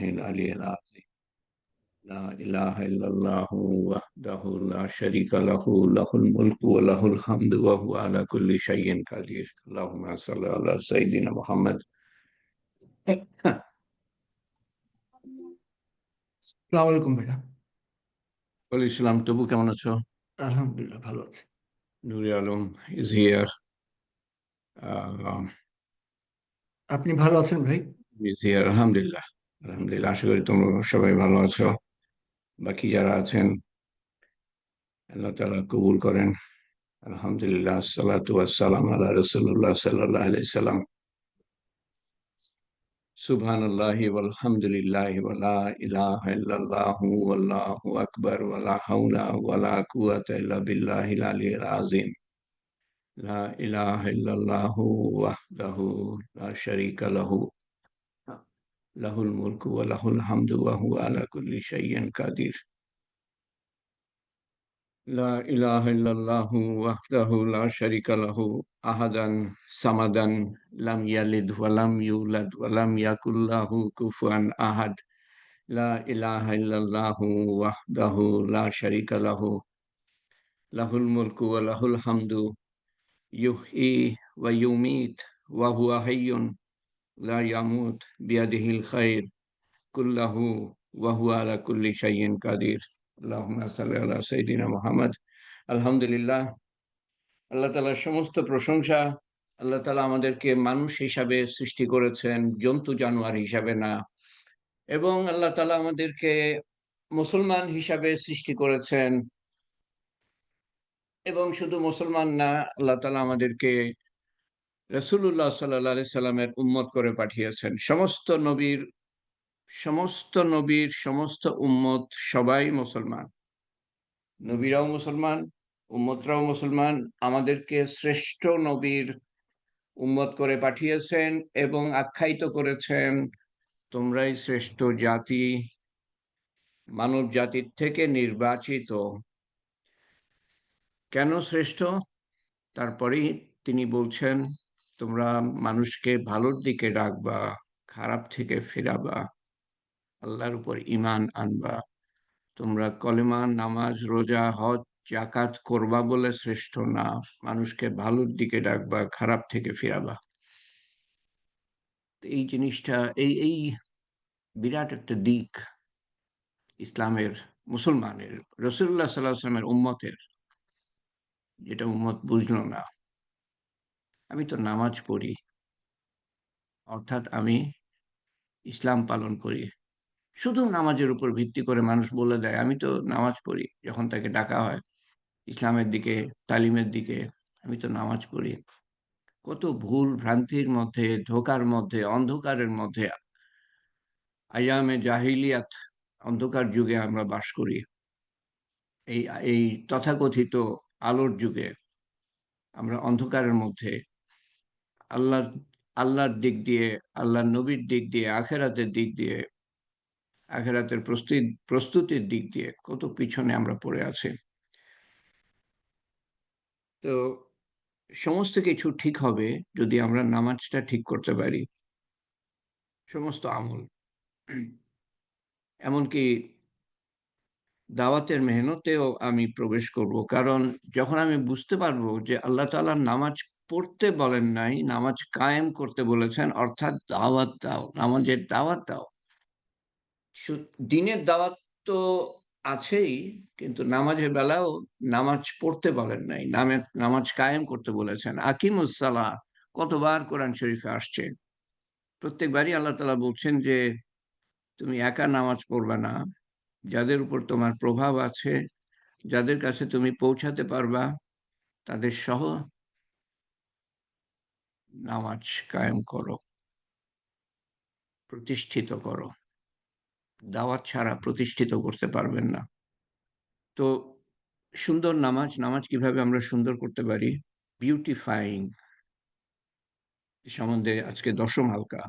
العلي العظيم. لا إله إلا الله وحده لا شريك له، له الملك وله الحمد وهو على كل شيء قدير. اللهم صل على سيدنا محمد। সালাম আলাইকুম ভাইয়া। ইসলাম, তবু কেমন আছো? আলহামদুলিল্লাহ ভালো আছি। নুরি আলম ইজ হিয়ার। আপনি ভালো আছেন ভাই? আলহামদুলিল্লাহ। আলহামদুলিল্লাহ, আশা করি তোমরা সবাই ভালো আছো। বাকি যারা আছেন, আল্লাহ তাআলা কবুল করেন। আলহামদুলিল্লাহ, সালাতু ওয়াসসালাম আলা রাসূলিল্লাহ সাল্লাল্লাহু আলাইহি সাল্লাম। সুবহানাল্লাহি ওয়ালহামদুলিল্লাহি ওয়ালা ইলাহা ইল্লাল্লাহু ওয়াল্লাহু আকবার ওয়ালা হাওলা ওয়ালা কুওয়াতা ইল্লা বিল্লাহিল আলিয়্যিল আযীম। লা ইলাহা ইল্লাল্লাহু ওয়াহদাহু লা শারীকা লাহু, লাহুল মুলকু ওয়া লাহুল হামদু ওয়া হুয়া আলা কুল্লি শাইইন কাদির। লা ইলাহা ইল্লাল্লাহু ওয়াহদাহু লা শারীকা লাহু আহাদান সামাদান লাম ইয়ালিদ ওয়া লাম ইউলাদ ওয়া লাম ইয়াকুল লাহু কুফুয়ান আহাদ। লা ইলাহা ইল্লাল্লাহু ওয়াহদাহু লা শারীকা লাহু, লাহুল মুলকু ওয়া লাহুল হামদু ইউহয়ি ওয়া ইউমীত ওয়া হুয়া হাইয়্যুন লা ইয়ামুত বিয়াদিহিল খায়র কুল্লাহু ওয়া হুয়া আলা কুল্লি শাইইন কাদির। আল্লাহুম্মা সাল্লি আলা সাইয়্যিদিনা মুহাম্মদ। আলহামদুলিল্লাহ, আল্লাহ তাআলার সমস্ত প্রশংসা। আল্লাহ তাআলা আমাদেরকে মানুষ হিসাবে সৃষ্টি করেছেন, জন্তু জানোয়ার হিসাবে না। এবং আল্লাহ তাআলা আমাদেরকে মুসলমান হিসাবে সৃষ্টি করেছেন। এবং শুধু মুসলমান না, আল্লাহ তাআলা আমাদেরকে রাসূলুল্লাহ সাল্লাল্লাহু আলাইহি সাল্লামের উম্মত করে পাঠিয়েছেন। সমস্ত নবীর সমস্ত উম্মত সবাই মুসলমান। নবীরাও মুসলমান, উম্মতরাও মুসলমান। আমাদেরকে শ্রেষ্ঠ নবীর উম্মত করে পাঠিয়েছেন এবং আখ্যায়িত করেছেন, তোমরাই শ্রেষ্ঠ জাতি, মানব জাতির থেকে নির্বাচিত। কেন শ্রেষ্ঠ? তারপরেই তিনি বলছেন, তোমরা মানুষকে ভালোর দিকে ডাকবা, খারাপ থেকে ফেরাবা, আল্লাহর উপর ঈমান আনবা। তোমরা কলেমা, নামাজ, রোজা, হজ, যাকাত করবা বলে শ্রেষ্ঠ না, মানুষকে ভালোর দিকে ডাকবা, খারাপ থেকে ফেরাবা। এই জিনিসটা, এই এই বিরাট একটা দিক ইসলামের, মুসলমানের, রাসূলুল্লাহ সাল্লাল্লাহু আলাইহি ওয়াসাল্লামের উম্মতের, যেটা উম্মত বুঝলো না। আমি তো নামাজ পড়ি, অর্থাৎ আমি ইসলাম পালন করি। শুধু নামাজের উপর ভিত্তি করে মানুষ বলে দেয় আমি তো নামাজ পড়ি, যখন তাকে ডাকা হয় ইসলামের দিকে, তালিমের দিকে, আমি তো নামাজ পড়ি। কত ভুল ভ্রান্তির মধ্যে, ধোঁকার মধ্যে, অন্ধকারের মধ্যে, আইয়ামে জাহিলিয়াত, অন্ধকার যুগে আমরা বাস করি। এই এই তথাকথিত আলোর যুগে আমরা অন্ধকারের মধ্যে আল্লাহর আল্লাহর দিক দিয়ে, আল্লাহর নবীর দিক দিয়ে, আখেরাতের দিক দিয়ে, আখেরাতের প্রস্তুতির দিক দিয়ে কত পিছনে আমরা পড়ে আছি। তো সমস্ত কিছু ঠিক হবে যদি আমরা নামাজটা ঠিক করতে পারি। সমস্ত আমল, এমনকি দাওয়াতের মেহনতেও আমি প্রবেশ করব। কারণ যখন আমি বুঝতে পারবো যে আল্লাহ তাআলা নামাজ পড়তে বলেন নাই, নামাজ কায়েম করতে বলেছেন, অর্থাৎ দাওয়াত দাও, নামাজের দাওয়াত দাও। দ্বীনের দাওয়াত তো আছেই, কিন্তু নামাজের বেলাও নামাজ পড়তে বলেন নাই, নামাজ কায়েম করতে বলেছেন। আকিমুস সালাহ কতবার কোরআন শরীফে আসছে। প্রত্যেকবারই আল্লাহ তাআলা বলছেন যে তুমি একা নামাজ পড়বে না, যাদের উপর তোমার প্রভাব আছে, যাদের কাছে তুমি পৌঁছাতে পারবা, তাদের সহ নামাজ কায়েম করো, প্রতিষ্ঠিত করো। দাওয়াত ছাড়া প্রতিষ্ঠিত করতে পারবেন না। তো সুন্দর নামাজ, নামাজ কিভাবে আমরা সুন্দর করতে পারি? বিউটিফাইং সম্বন্ধে আজকে দশম হালকা।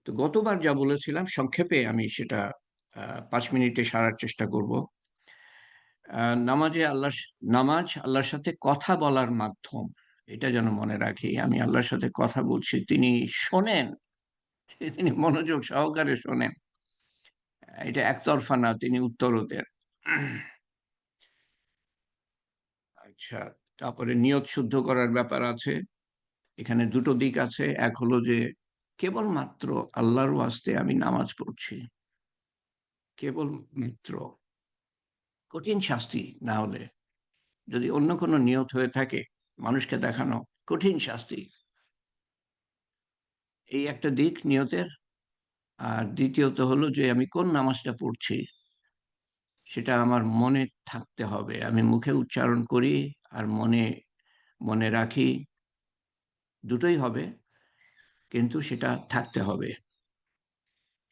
তো গতবার যা বলেছিলাম সংক্ষেপে আমি সেটা ৫ মিনিটে সারার চেষ্টা করব। নামাজ আল্লাহর সাথে কথা বলার মাধ্যম। এটা যেন মনে রাখি, আমি আল্লাহর সাথে কথা বলছি, তিনি শোনেন, তিনি মনোযোগ সহকারে শোনেন। এটা একতরফা না, তিনি উত্তরও দেন। আচ্ছা, তারপরে নিয়ত শুদ্ধ করার ব্যাপার আছে। এখানে ২ টো দিক আছে। এক হলো যে কেবলমাত্র আল্লাহর ওয়াস্তে আমি নামাজ পড়ছি। কেবলমাত্র। কঠিন শাস্তি না হলে। যদি অন্য কোনো নিয়ত হয়ে থাকে, মানুষকে দেখানো, কঠিন শাস্তি। এই একটা দিক নিয়তের। আর দ্বিতীয়ত হলো যে আমি কোন নামাজটা পড়ছি, সেটা আমার মনে থাকতে হবে। আমি মুখে উচ্চারণ করি আর মনে মনে রাখি, দুটোই হবে, কিন্তু সেটা থাকতে হবে।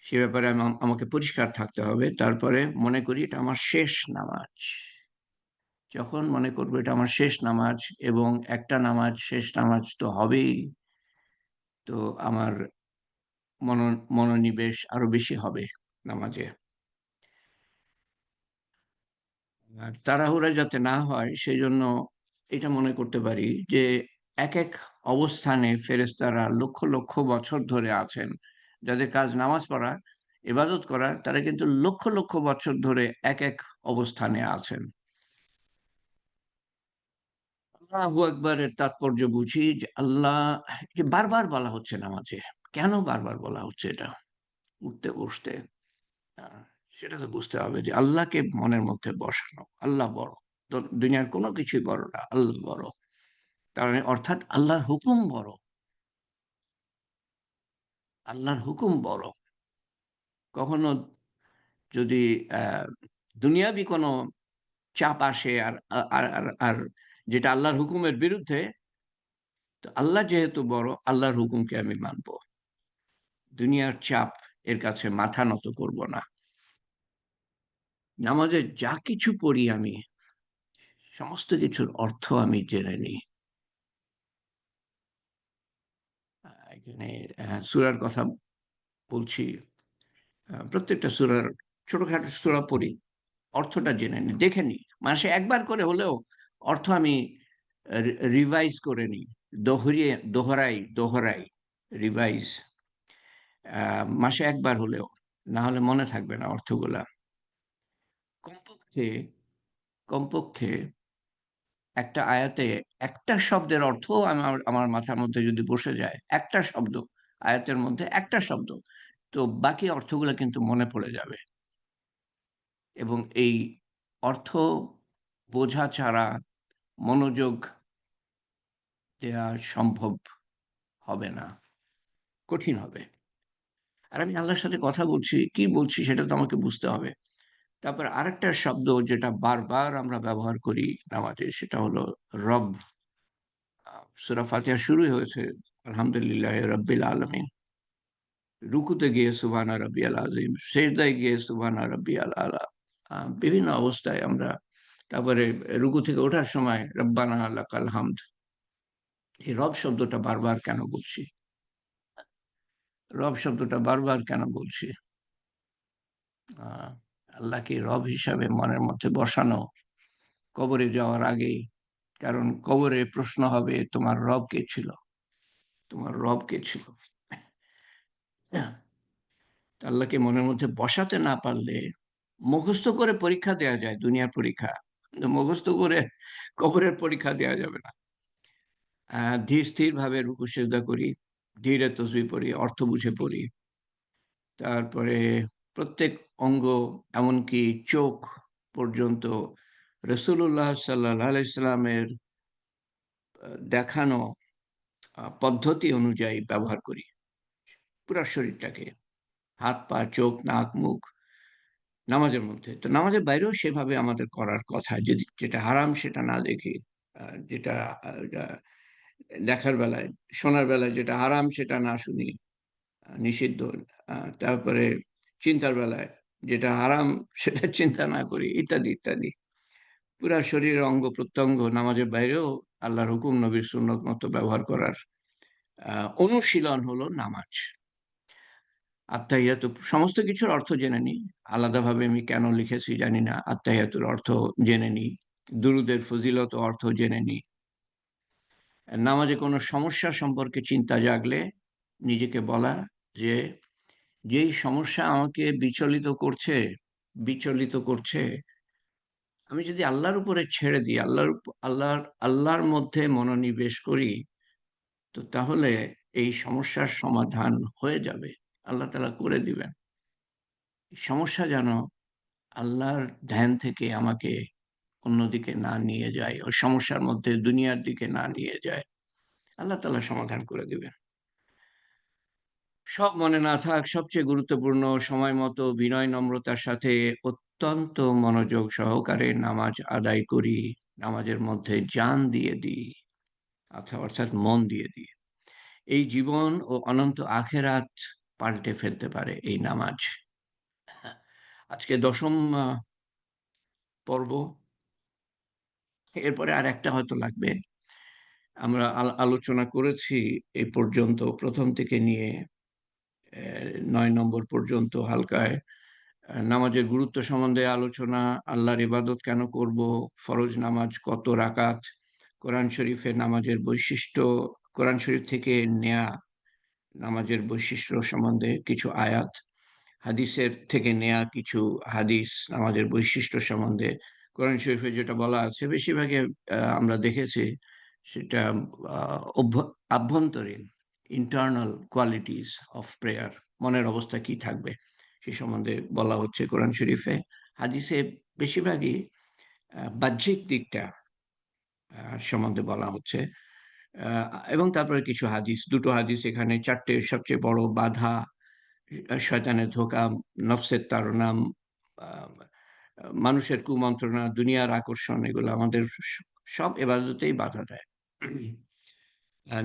সে ব্যাপারে আমাকে পরিষ্কার থাকতে হবে। তারপরে মনে করি এটা আমার শেষ নামাজ। যখন মনে করব এটা আমার শেষ নামাজ, এবং একটা নামাজ, শেষ নামাজ তো হবেই, তো আমার মনো মনোনিবেশ আরো বেশি হবে নামাজে। আর তাড়াহুড়া যাতে না হয় সেজন্য এটা মনে করতে পারি যে এক অবস্থানে ফেরেশতারা লক্ষ লক্ষ বছর ধরে আছেন। যাদের কাজ নামাজ পড়া, ইবাদত করা, তারা কিন্তু লক্ষ লক্ষ বছর ধরে এক অবস্থানে আছেন। আল্লাহু আকবারের তাৎপর্য বুঝি যে আল্লাহ, যে বারবার বলা হচ্ছে নামাজে। কেন বারবার বলা হচ্ছে এটা? উঠতে বসতে। আ সেটা তো বুঝতে হবে যে আল্লাহকে মনের মধ্যে বসানো। আল্লাহ বড়। দুনিয়ার কোনো কিছুই বড় না। আল্লাহ বড়। তার মানে অর্থাৎ আল্লাহর হুকুম বড়। আল্লাহর হুকুম বড়। কখনো যদি অ্যা দুনিয়াবি কোনো চাপ আসে আর আ আর আর আর যেটা আল্লাহর হুকুমের বিরুদ্ধে, তো আল্লাহ যেহেতু বড়, আল্লাহর হুকুমকে আমি মানব। দুনিয়ার চাপ এর কাছে মাথা নত করব না। নামাজে যা কিছু পড়ি আমি, সমস্ত কিছুর অর্থ আমি জেনে নিই। এখানে সূরার কথা বলছি। প্রত্যেকটা সূরার, ছোটখাটো সূরা পড়ি। অর্থটা জেনে নিই, দেখে নিই। মাসে একবার করে হলেও অর্থ আমি রিভাইজ করে নিই। দোহরাই, রিভাইজ। মাসে একবার হলেও। না হলে মনে থাকবে না অর্থগুলা। কমপক্ষে কমপক্ষে একটা আয়াতে একটা শব্দের অর্থও আমার আমার মাথার মধ্যে যদি বসে যায়, একটা শব্দ, আয়াতের মধ্যে একটা শব্দ, তো বাকি অর্থগুলা কিন্তু মনে পড়ে যাবে। এবং এই অর্থ বোঝা ছাড়া মনোযোগ দেয়া সম্ভব হবে না। কঠিন হবে। আর আমি আল্লাহর সাথে কথা বলছি, কি বলছি সেটা তো আমাকে বুঝতে হবে। তারপর আরেকটা শব্দ যেটা বারবার আমরা ব্যবহার করি নামাজে, সেটা হলো রব। সূরা ফাতিহা শুরুই হয়েছে আলহামদুলিল্লাহি রাব্বিল আলামিন। রুকুতে গিয়ে সুবহানা রাব্বিয়াল আযীম, সেজদায় গিয়ে সুবহানা রাব্বিয়াল আলা। বিভিন্ন অবস্থায় আমরা, তারপরে রুকু থেকে ওঠার সময় রব্বানা লাকাল হামদ। এই রব শব্দটা বারবার কেন বলছি? রব শব্দটা বারবার কেন বলছি? আ আল্লাহকে রব হিসাবে মনের মধ্যে বসানো কবরে যাওয়ার আগেই। কারণ কবরে প্রশ্ন হবে, তোমার রব কে ছিল? তোমার রব কে ছিল? হ্যাঁ, আল্লাহকে মনের মধ্যে বসাতে না পারলে মুখস্থ করে পরীক্ষা দেয়া যায়, দুনিয়ার পরীক্ষা। কিন্তু মুখস্থ করে কবরের পরীক্ষা দেয়া যাবে না। ধীর স্থিরভাবে রুকু সিজদা করি, ধীরে তসবিহ পড়ি, অর্থ বুঝে পড়ি। তারপরে প্রত্যেক অঙ্গ, এমনকি চোখ পর্যন্ত রাসূলুল্লাহ সাল্লাল্লাহু আলাইহি সাল্লামের দেখানো পদ্ধতি অনুযায়ী ব্যবহার করি। পুরা শরীরটাকে। হাত, পা, চোখ, নাক, মুখ নামাজের মধ্যে। তো নামাজের বাইরেও সেভাবে আমাদের করার কথা। যদি যেটা হারাম সেটা না দেখি। যেটা আ আ দেখার বেলায়, শোনার বেলায় যেটা হারাম সেটা না শুনি, নিষিদ্ধ। তারপরে চিন্তার বেলায় যেটা হারাম সেটা চিন্তা না করি, ইত্যাদি, ইত্যাদি। পুরা শরীরের অঙ্গ-প্রত্যঙ্গ নামাজের বাইরেও আল্লাহর হুকুম, নবীর সুন্নত মতো ব্যবহার করার আ অনুশীলন হলো নামাজ। আত্তাহিয়াতু, সমস্ত কিছুর অর্থ জেনে নিই। আলাদাভাবে আমি কেন লিখেছি জানি না। আত্তাহিয়াতুর অর্থ জেনে নিই। দুরূদের ফজিলত ও অর্থ জেনে নিই। নামাজে কোনো সমস্যা সম্পর্কে চিন্তা জাগলে নিজেকে বলা যে, যেই সমস্যা আমাকে বিচলিত করছে, আমি যদি আল্লাহর উপরে ছেড়ে দিই, আল্লাহর মধ্যে মনোনিবেশ করি, তো তাহলে এই সমস্যার সমাধান হয়ে যাবে। আল্লাহ তাআলা করে দিবেন। সমস্যা যেন আল্লাহর ধ্যান থেকে আমাকে অন্যদিকে না নিয়ে যায়, ওই সমস্যার মধ্যে দুনিয়ার দিকে না নিয়ে যায়। আল্লাহ তাআলা সমাধান করে দিবেন। সব মনে না থাক, সবচেয়ে গুরুত্বপূর্ণ সময় মতো বিনয় নম্রতার সাথে অত্যন্ত মনোযোগ সহকারে নামাজ আদায় করি। নামাজের মধ্যে জান দিয়ে দিই, অর্থাৎ মন দিয়ে দিই। এই জীবন ও অনন্ত আখেরাত পাল্টে ফেলতে পারে এই নামাজ। হ্যাঁ, আজকে ১০ম পর্ব। এরপরে আরেকটা হয়তো লাগবে। আমরা আলোচনা করেছি এই পর্যন্ত ১ম থেকে নিয়ে ৯ নম্বর পর্যন্ত হালকায় নামাজের গুরুত্ব সম্বন্ধে আলোচনা, আল্লাহর ইবাদত কেন করব, ফরজ নামাজ কত রাকাত, কোরআন শরীফের নামাজের বৈশিষ্ট্য, কোরআন শরীফ থেকে নেয়া নামাজের বৈশিষ্ট্য সম্বন্ধে কিছু আয়াত, হাদিসের থেকে নেয়া কিছু হাদিস নামাজের বৈশিষ্ট্য সম্বন্ধে। কোরআন শরীফে যেটা বলা আছে বেশিরভাগই আমরা দেখেছি সেটা আভ্যন্তরীণ ইন্টারনাল কোয়ালিটিস অফ প্রেয়ার, মনের অবস্থা কি থাকবে সে সম্বন্ধে বলা হচ্ছে কোরআন শরীফে। হাদিসে বেশিরভাগই বাহ্যিক দিকটা সম্বন্ধে বলা হচ্ছে। এবং তারপরে কিছু হাদিস, ২ টো হাদিস এখানে, ৪টে সবচেয়ে বড় বাধা, শয়তানের ধোঁকা, নফসের তাড়না, আ মানুষের কুমন্ত্রণা, দুনিয়ার আকর্ষণ, এগুলো আমাদের সব ইবাদতেই বাধা দেয়।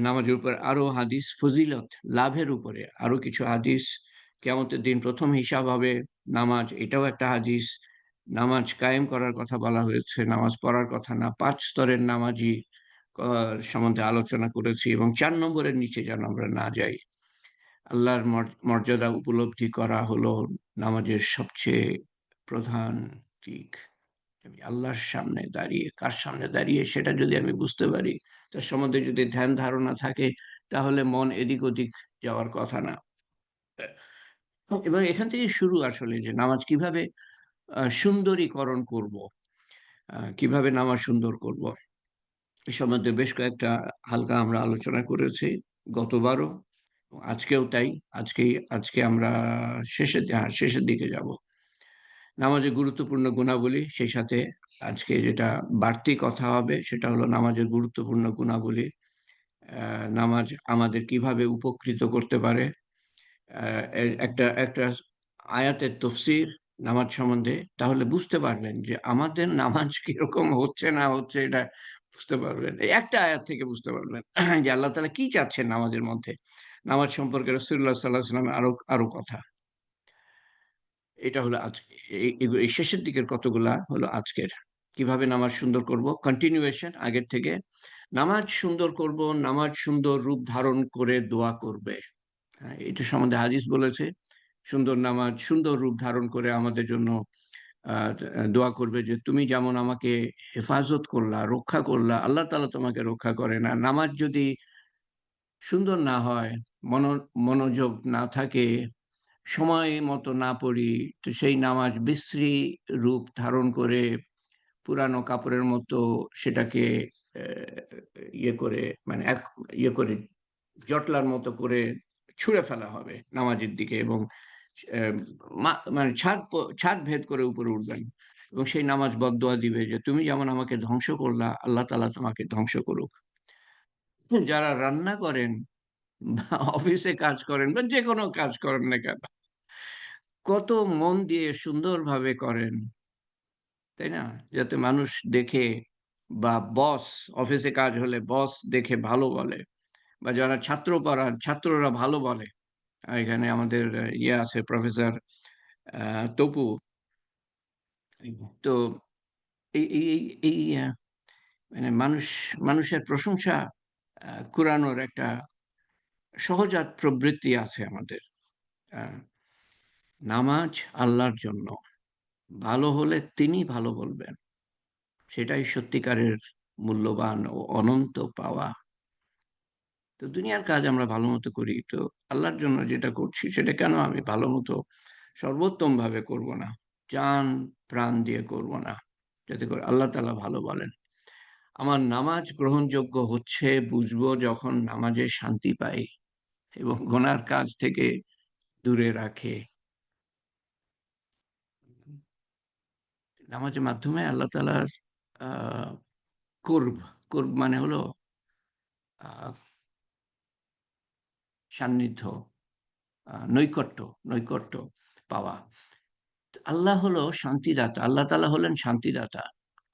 নামাজের উপর আরো হাদিস, ফজিলত, লাভের উপরে আরো কিছু হাদিস, কিয়ামতের দিন ১ম হিসাব হবে নামাজ, এটাও একটা হাদিস। নামাজ কায়েম করার কথা বলা হয়েছে, নামাজ পড়ার কথা না। ৫ স্তরের নামাজি আ সম্বন্ধে আলোচনা করেছি এবং ৪ নম্বরের নিচে যেন আমরা না যাই। আল্লাহর মর্যাদা উপলব্ধি করা হলো নামাজের সবচেয়ে প্রধান দিক। আমি আল্লাহর সামনে দাঁড়িয়ে, কার সামনে দাঁড়িয়ে সেটা যদি আমি বুঝতে পারি, তার সম্বন্ধে যদি ধ্যান ধারণা থাকে, তাহলে মন এদিক ওদিক যাওয়ার কথা না। এবং এখান থেকেই শুরু আসলে, যে নামাজ কিভাবে সুন্দরীকরণ করব, কিভাবে নামাজ সুন্দর করব। এ সম্বন্ধে বেশ কয়েকটা হালকা আমরা আলোচনা করেছি গতবারও, আজকেও তাই। আজকে আমরা শেষের দিকে যাব। নামাজের গুরুত্বপূর্ণ গুণাবলী, সেই সাথে আজকে যেটা বাড়তি কথা হবে সেটা হলো নামাজের গুরুত্বপূর্ণ গুণাবলী। নামাজ আমাদের কিভাবে উপকৃত করতে পারে। একটা আয়াতের তফসির নামাজ সম্বন্ধে, তাহলে বুঝতে পারবেন যে আমাদের নামাজ কিরকম হচ্ছে না হচ্ছে, এটা বুঝতে পারবেন। এই একটা আয়াত থেকে বুঝতে পারবেন যে আল্লাহ তাআলা কি চাচ্ছেন নামাজের মধ্যে। নামাজ সম্পর্কে রাসূলুল্লাহ সাল্লাল্লাহু আলাইহি ওয়াসাল্লামের আরো কথা। এটা হলো আজকে এই শেষের দিকের কতগুলা হলো আজকের। কিভাবে নামাজ সুন্দর করব? কন্টিনিউয়েশন আগের থেকে। নামাজ সুন্দর করব, নামাজ সুন্দর রূপ ধারণ করে দোয়া করবে। হ্যাঁ, এটা সম্বন্ধে হাদিস বলেছে। সুন্দর নামাজ সুন্দর রূপ ধারণ করে আমাদের জন্য আ দোয়া করবে যে, "তুমি যেমন আমাকে হেফাজত করলা, রক্ষা করলা, আল্লাহ তাআলা তোমাকে রক্ষা করেন। আর নামাজ যদি সুন্দর না হয়, মনোযোগ না থাকে, সময় মতো না পড়ি, তো সেই নামাজ বিশ্রী রূপ ধারণ করে পুরানো কাপড়ের মতো সেটাকে অ্যা ইয়ে করে, মানে ইয়ে করে জটলার মতো করে ছুঁড়ে ফেলা হবে নামাজের দিকে, এবং অ্যা মানে ছাদ ভেদ করে উপরে উঠবেন। এবং সেই নামাজ বদদোয়া দিবে যে, "তুমি যেমন আমাকে ধ্বংস করলা, আল্লাহ তাআলা তোমাকে ধ্বংস করুক।" যারা রান্না করেন বা অফিসে কাজ করেন বা যেকোনো কাজ করেন না কেন, কত মন দিয়ে সুন্দরভাবে করেন, তাই না? যাতে মানুষ দেখে, বা অফিসে কাজ হলে বস দেখে ভালো বলে, বা যারা ছাত্র পড়ান, ছাত্ররা ভালো বলে। এখানে আমাদের ইয়ে আছে, প্রফেসর আ তপু। তো এই মানে মানুষের প্রশংসা কুড়ানোর একটা সহজাত প্রবৃত্তি আছে আমাদের। আ নামাজ আল্লাহর জন্য। ভালো হলে তিনি ভালো বলবেন। সেটাই সত্যিকারের মূল্যবান ও অনন্ত পাওয়া। তো দুনিয়ার কাজ আমরা ভালো মতো করি। তো আল্লাহর জন্য যেটা করছি সেটা কেন আমি ভালো মতো সর্বোত্তমভাবে করব না? জান প্রাণ দিয়ে করব না? যাতে করে আল্লাহ তাআলা ভালো বলেন। আমার নামাজ গ্রহণযোগ্য হচ্ছে বুঝবো যখন নামাজে শান্তি পাই এবং গুনার কাজ থেকে দূরে রাখে। নামাজের মাধ্যমে আল্লাহ তাআলার আ কুরব, কুরব মানে হলো আ সান্নিধ্য, নৈকট্য, নৈকট্য পাওয়া। আল্লাহ হলো শান্তিদাতা। আল্লাহ তাআলা হলেন শান্তিদাতা।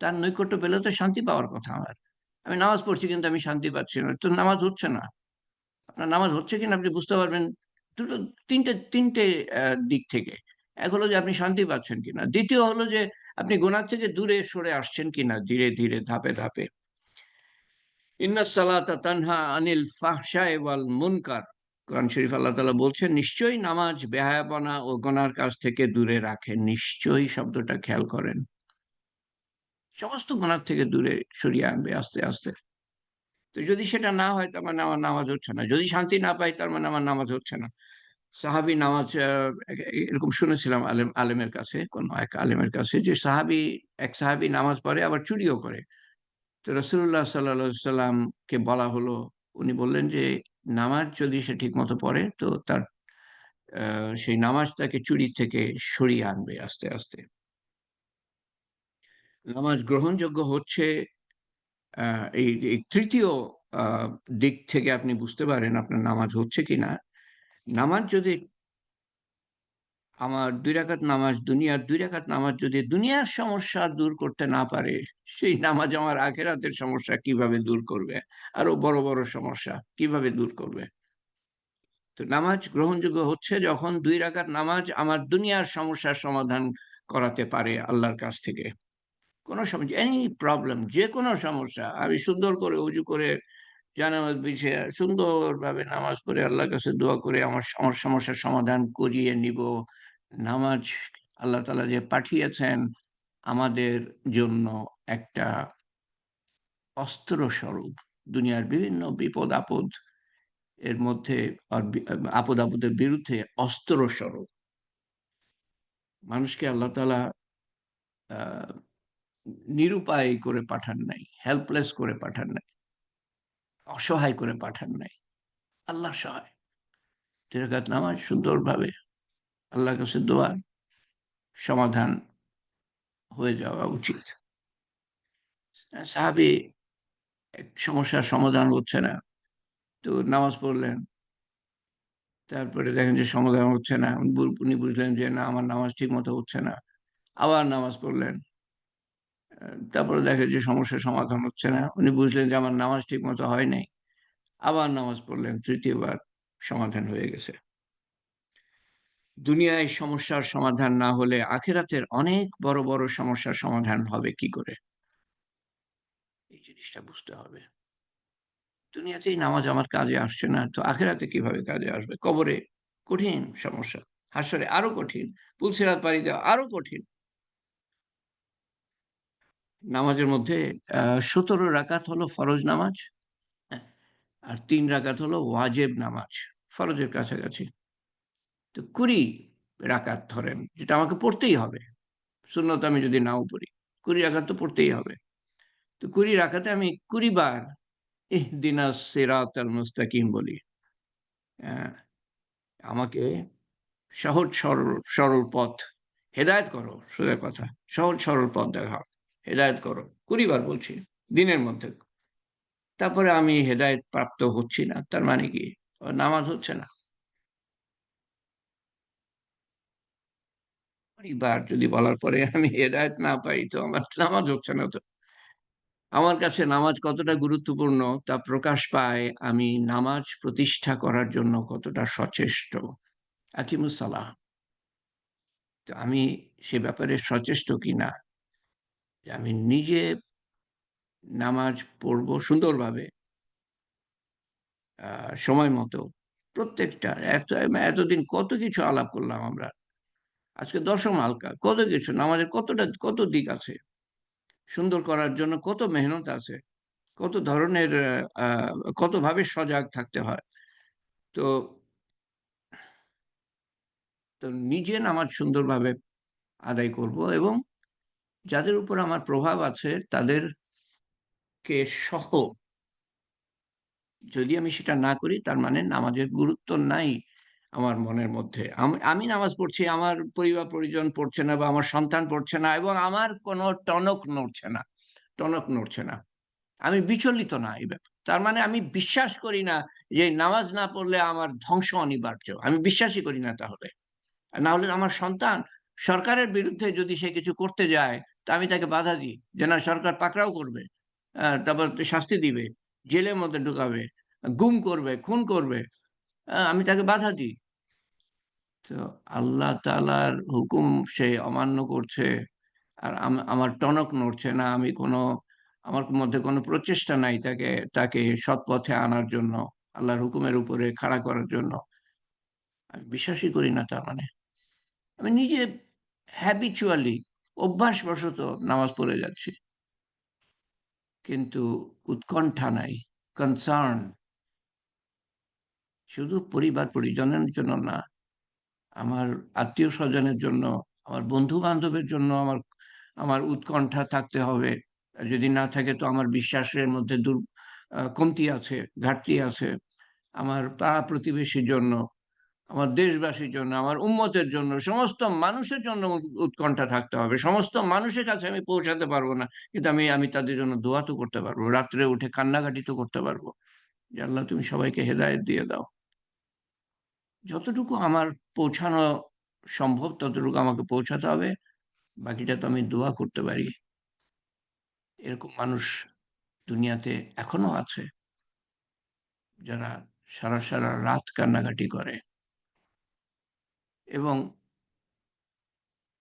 তার নৈকট্য পেলে তো শান্তি পাওয়ার কথা আমার। আমি নামাজ পড়ছি কিন্তু আমি শান্তি পাচ্ছি না। তো নামাজ হচ্ছে না। আপনার নামাজ হচ্ছে কিনা আপনি বুঝতে পারবেন ২ ৩টে দিক থেকে। এক হলো যে আপনি শান্তি পাচ্ছেন কিনা। ২য় হলো যে আপনি গুনাহ থেকে দূরে সরে আসছেন কিনা ধীরে, ধীরে ধাপে, ধাপে। ইন্নাস সালাতা তানহা আনিল ফাহশাই ওয়াল মুনকার। কোরআন শরীফ আল্লাহ তাআলা বলছেন, নিশ্চয়ই নামাজ বেহায়াপনা ও গুনার কাজ থেকে দূরে রাখে। নিশ্চয়ই শব্দটা খেয়াল করেন। সমস্ত গুনাহ থেকে দূরে সরিয়ে আনবে আস্তে, আস্তে। তো যদি সেটা না হয় তার মানে আমার নামাজ হচ্ছে না। যদি শান্তি না পাই তার মানে আমার নামাজ হচ্ছে না। সাহাবী নামাজ এরকম শুনেছিলাম আলেমের কাছে, কোন এক আলেমের কাছে যে এক সাহাবী নামাজ পড়ে আবার চুরিও করে। তো রাসূলুল্লাহ সাল্লাল্লাহু আলাইহি সাল্লামকে বলা হলো, উনি বললেন যে, নামাজ যদি সে ঠিকমতো পড়ে তো তার আ সেই নামাজ তাকে চুরি থেকে সরিয়ে আনবে আস্তে, আস্তে। নামাজ গ্রহণযোগ্য হচ্ছে আ এই ৩য় আ দিক থেকে আপনি বুঝতে পারেন আপনার নামাজ হচ্ছে কিনা। নামাজ যদি আমার ২ রাকাত নামাজ দুনিয়ার ২ রাকাত নামাজ যদি দুনিয়ার সমস্যা দূর করতে না পারে, সেই নামাজ আমার আখিরাতের সমস্যা কিভাবে দূর করবে? আরো বড়, বড় সমস্যা কিভাবে দূর করবে? তো নামাজ গ্রহণযোগ্য হচ্ছে যখন ২ রাকাত নামাজ আমার দুনিয়ার সমস্যার সমাধান করাতে পারে আল্লাহর কাছ থেকে। কোন সমস্যা এনি প্রবলেম যেকোনো সমস্যা আমি সুন্দর করে অজু করে জানামাজ বিছিয়ে সুন্দরভাবে নামাজ পড়ে আল্লাহর কাছে দোয়া করে আমার সমস্যার সমাধান করিয়ে নিব। নামাজ আল্লাহ তাআলা যে পাঠিয়েছেন আমাদের জন্য একটা অস্ত্রস্বরূপ। দুনিয়ার বিভিন্ন বিপদ-আপদ এর মধ্যে আর আপদ-আপদের বিরুদ্ধে অস্ত্রস্বরূপ। মানুষকে আল্লাহ তাআলা আ নিরুপায় করে পাঠান নাই, হেল্পলেস করে পাঠান নাই, অসহায় করে পাঠান নাই। আল্লাহ সহায়। ২ রাকাত নামাজ সুন্দরভাবে আল্লাহর কাছে দোয়া, সমাধান হয়ে যাওয়া উচিত। সাহাবী এক সমস্যার সমাধান হচ্ছে না। তো নামাজ পড়লেন। তারপরে দেখেন যে সমাধান হচ্ছে না। উনি বুঝলেন যে না আমার নামাজ ঠিকমতো হচ্ছে না। আবার নামাজ পড়লেন। তারপরে দেখেন যে সমস্যার সমাধান হচ্ছে না। উনি বুঝলেন যে আমার নামাজ ঠিকমতো হয় নাই। আবার নামাজ পড়লেন ৩য় বার সমাধান হয়ে গেছে। দুনিয়ায় সমস্যার সমাধান না হলে আখিরাতের অনেক বড়, বড় সমস্যার সমাধান হবে কি করে? এই জিনিসটা বুঝতে হবে। দুনিয়াতেই নামাজ আমার কাজে আসছে না, তো আখিরাতে কিভাবে কাজে আসবে? কবরে কঠিন সমস্যা। হাসরে আরো কঠিন। পুলসিরাত পাড়ি দেওয়া আরো কঠিন। নামাজের মধ্যে ১৭ রাকাত হলো ফরজ নামাজ, হ্যাঁ? আর ৩ রাকাত হলো ওয়াজেব নামাজ, ফরজের কাছাকাছি। তো ২০ রাকাত ধরেন, যেটা আমাকে পড়তেই হবে। সুন্নত আমি যদি নাও পড়ি। ২০ রাকাত তো পড়তেই হবে। তো ২০ রাকাতে আমি ২০ বার ইহদিনাস সিরাতাল মুস্তাকিম বলি। অ্যা আমাকে সহজ সরল সরল পথ হেদায়েত করো, সোজা কথা। সহজ সরল পথ দেখাও। হেদায়েত করো। ২০ বার বলছি দিনের মধ্যে। তারপরে আমি হেদায়েত প্রাপ্ত হচ্ছি না। তার মানে কি? নামাজ হচ্ছে না। ২০ বার যদি বলার পরে আমি হেদায়েত না পাই তো আমার নামাজ হচ্ছে না তো। আমার কাছে নামাজ কতটা গুরুত্বপূর্ণ তা প্রকাশ পায় আমি নামাজ প্রতিষ্ঠা করার জন্য কতটা সচেষ্ট। আকিমুস সালাহ। তো আমি সে ব্যাপারে সচেষ্ট কিনা যে আমি নিজে নামাজ পড়বো সুন্দরভাবে সময় মতো। প্রত্যেকটা এতদিন কত কিছু আলাপ করলাম আমরা। আজকে ১০ম হালকা। কত কিছু নামাজের কত দিক আছে। সুন্দর করার জন্য কত মেহনত আছে। কত ধরনের কতভাবে সজাগ থাকতে হয়। তো তো নিজে নামাজ সুন্দরভাবে আদায় করব এবং যাদের উপর আমার প্রভাব আছে তাদেরকে সহ, যদি আমি সেটা না করি তার মানে নামাজের গুরুত্ব নাই আমার মনের মধ্যে। আমি নামাজ পড়ছি, আমার পরিবার-পরিজন পড়ছে না বা আমার সন্তান পড়ছে না এবং আমার কোনো টনক নড়ছে না, টনক নড়ছে না। আমি বিচলিত না এই ব্যাপারে। তার মানে আমি বিশ্বাস করি না যে নামাজ না পড়লে আমার ধ্বংস অনিবার্য। আমি বিশ্বাসই করি না তাহলে। না হলে আমার সন্তান সরকারের বিরুদ্ধে যদি সে কিছু করতে যায়, তা আমি তাকে বাধা দিই যে, "না, সরকার পাকড়াও করবে। তারপর তো শাস্তি দিবে, জেলের মধ্যে ঢুকাবে, গুম করবে, খুন করবে।" আমি তাকে বাধা দিই। তো আল্লাহ তাআলার হুকুম সে অমান্য করছে। আর আমার টনক নড়ছে না। আমার মধ্যে কোনো প্রচেষ্টা নাই তাকে সৎ পথে আনার জন্য, আল্লাহর হুকুমের উপরে খাড়া করার জন্য। আমি বিশ্বাসই করি না তার মানে। আমি নিজে habitually অভ্যাসবশত নামাজ পড়ে যাচ্ছি। কিন্তু উৎকণ্ঠা নাই, কনসার্ন শুধু পরিবার-পরিজনের জন্য না, আমার আত্মীয়স্বজনের জন্য, আমার বন্ধু-বান্ধবের জন্য আমার আমার উৎকণ্ঠা থাকতে হবে। যদি না থাকে তো আমার বিশ্বাসের মধ্যে কমতি আছে, ঘাটতি আছে। আমার পাড়া-প্রতিবেশীর জন্য, আমার দেশবাসীর জন্য, আমার উম্মতের জন্য, সমস্ত মানুষের জন্য উৎকণ্ঠা থাকতে হবে। সমস্ত মানুষের কাছে আমি পৌঁছাতে পারব না। কিন্তু আমি আমি তাদের জন্য দোয়া তো করতে পারব। রাত্রে উঠে কান্নাকাটি তো করতে পারব। যে আল্লাহ তুমি সবাইকে হেদায়েত দিয়ে দাও। যতটুকু আমার পৌঁছানো সম্ভব ততটুকু আমাকে পৌঁছাতে হবে। বাকিটা তো আমি দোয়া করতে পারি। এরকম মানুষ দুনিয়াতে এখনো আছে যারা সারা রাত কান্নাকাটি করে এবং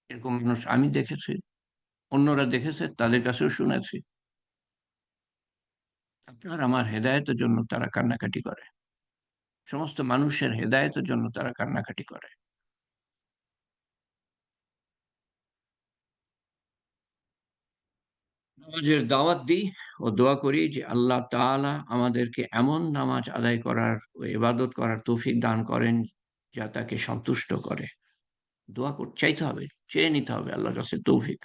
এরকম মানুষ আমি দেখেছি, অন্যরা দেখেছে, তাদের কাছেও শুনেছি। আপনার আমার হেদায়েতের জন্য তারা কান্নাকাটি করে। সমস্ত মানুষের হেদায়েতের জন্য তারা কান্নাকাটি করে। নামাজের দাওয়াত দিই ও দোয়া করি যে আল্লাহ তাআলা আমাদেরকে এমন নামাজ আদায় করার ও ইবাদত করার তৌফিক দান করেন যা তাকে সন্তুষ্ট করে। চাইতে হবে, চেয়ে নিতে হবে আল্লাহর কাছে তৌফিক।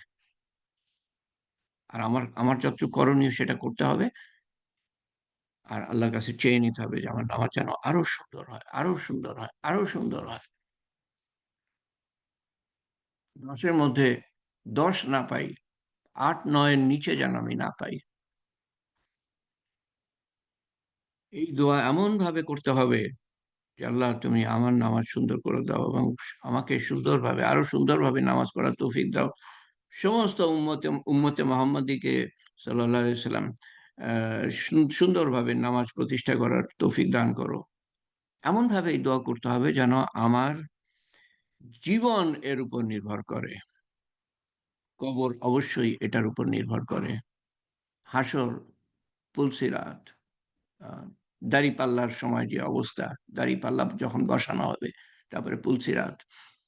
আর আমার যতটুকু করণীয় সেটা করতে হবে। আর আল্লাহর কাছে চেয়ে নিতে হবে যে আমার নামাজ যেন আরো সুন্দর হয়, আরো সুন্দর হয়, আরো সুন্দর হয়। ১০ এর মধ্যে ১০ না পাই, ৮-৯ এর নিচে যেন আমি না পাই। এই দোয়া এমনভাবে করতে হবে যে, আল্লাহ তুমি আমার নামাজ সুন্দর করে দাও এবং আমাকে সুন্দরভাবে আরো সুন্দরভাবে নামাজ পড়ার তৌফিক দাও। সমস্ত উম্মতে মুহাম্মাদীকে সাল্লাল্লাহু আলাইহি সাল্লাম সুন্দরভাবে নামাজ প্রতিষ্ঠা করার তৌফিক দান করো। এমনভাবে এই দোয়া করতে হবে যেন আমার জীবন এর উপর নির্ভর করে। কবর অবশ্যই এটার উপর নির্ভর করে। হাসর, পুলসিরাত, আ দাঁড়িপাল্লার সময় যে অবস্থা, দাঁড়িপাল্লা যখন বসানো হবে, তারপরে পুলসিরাত,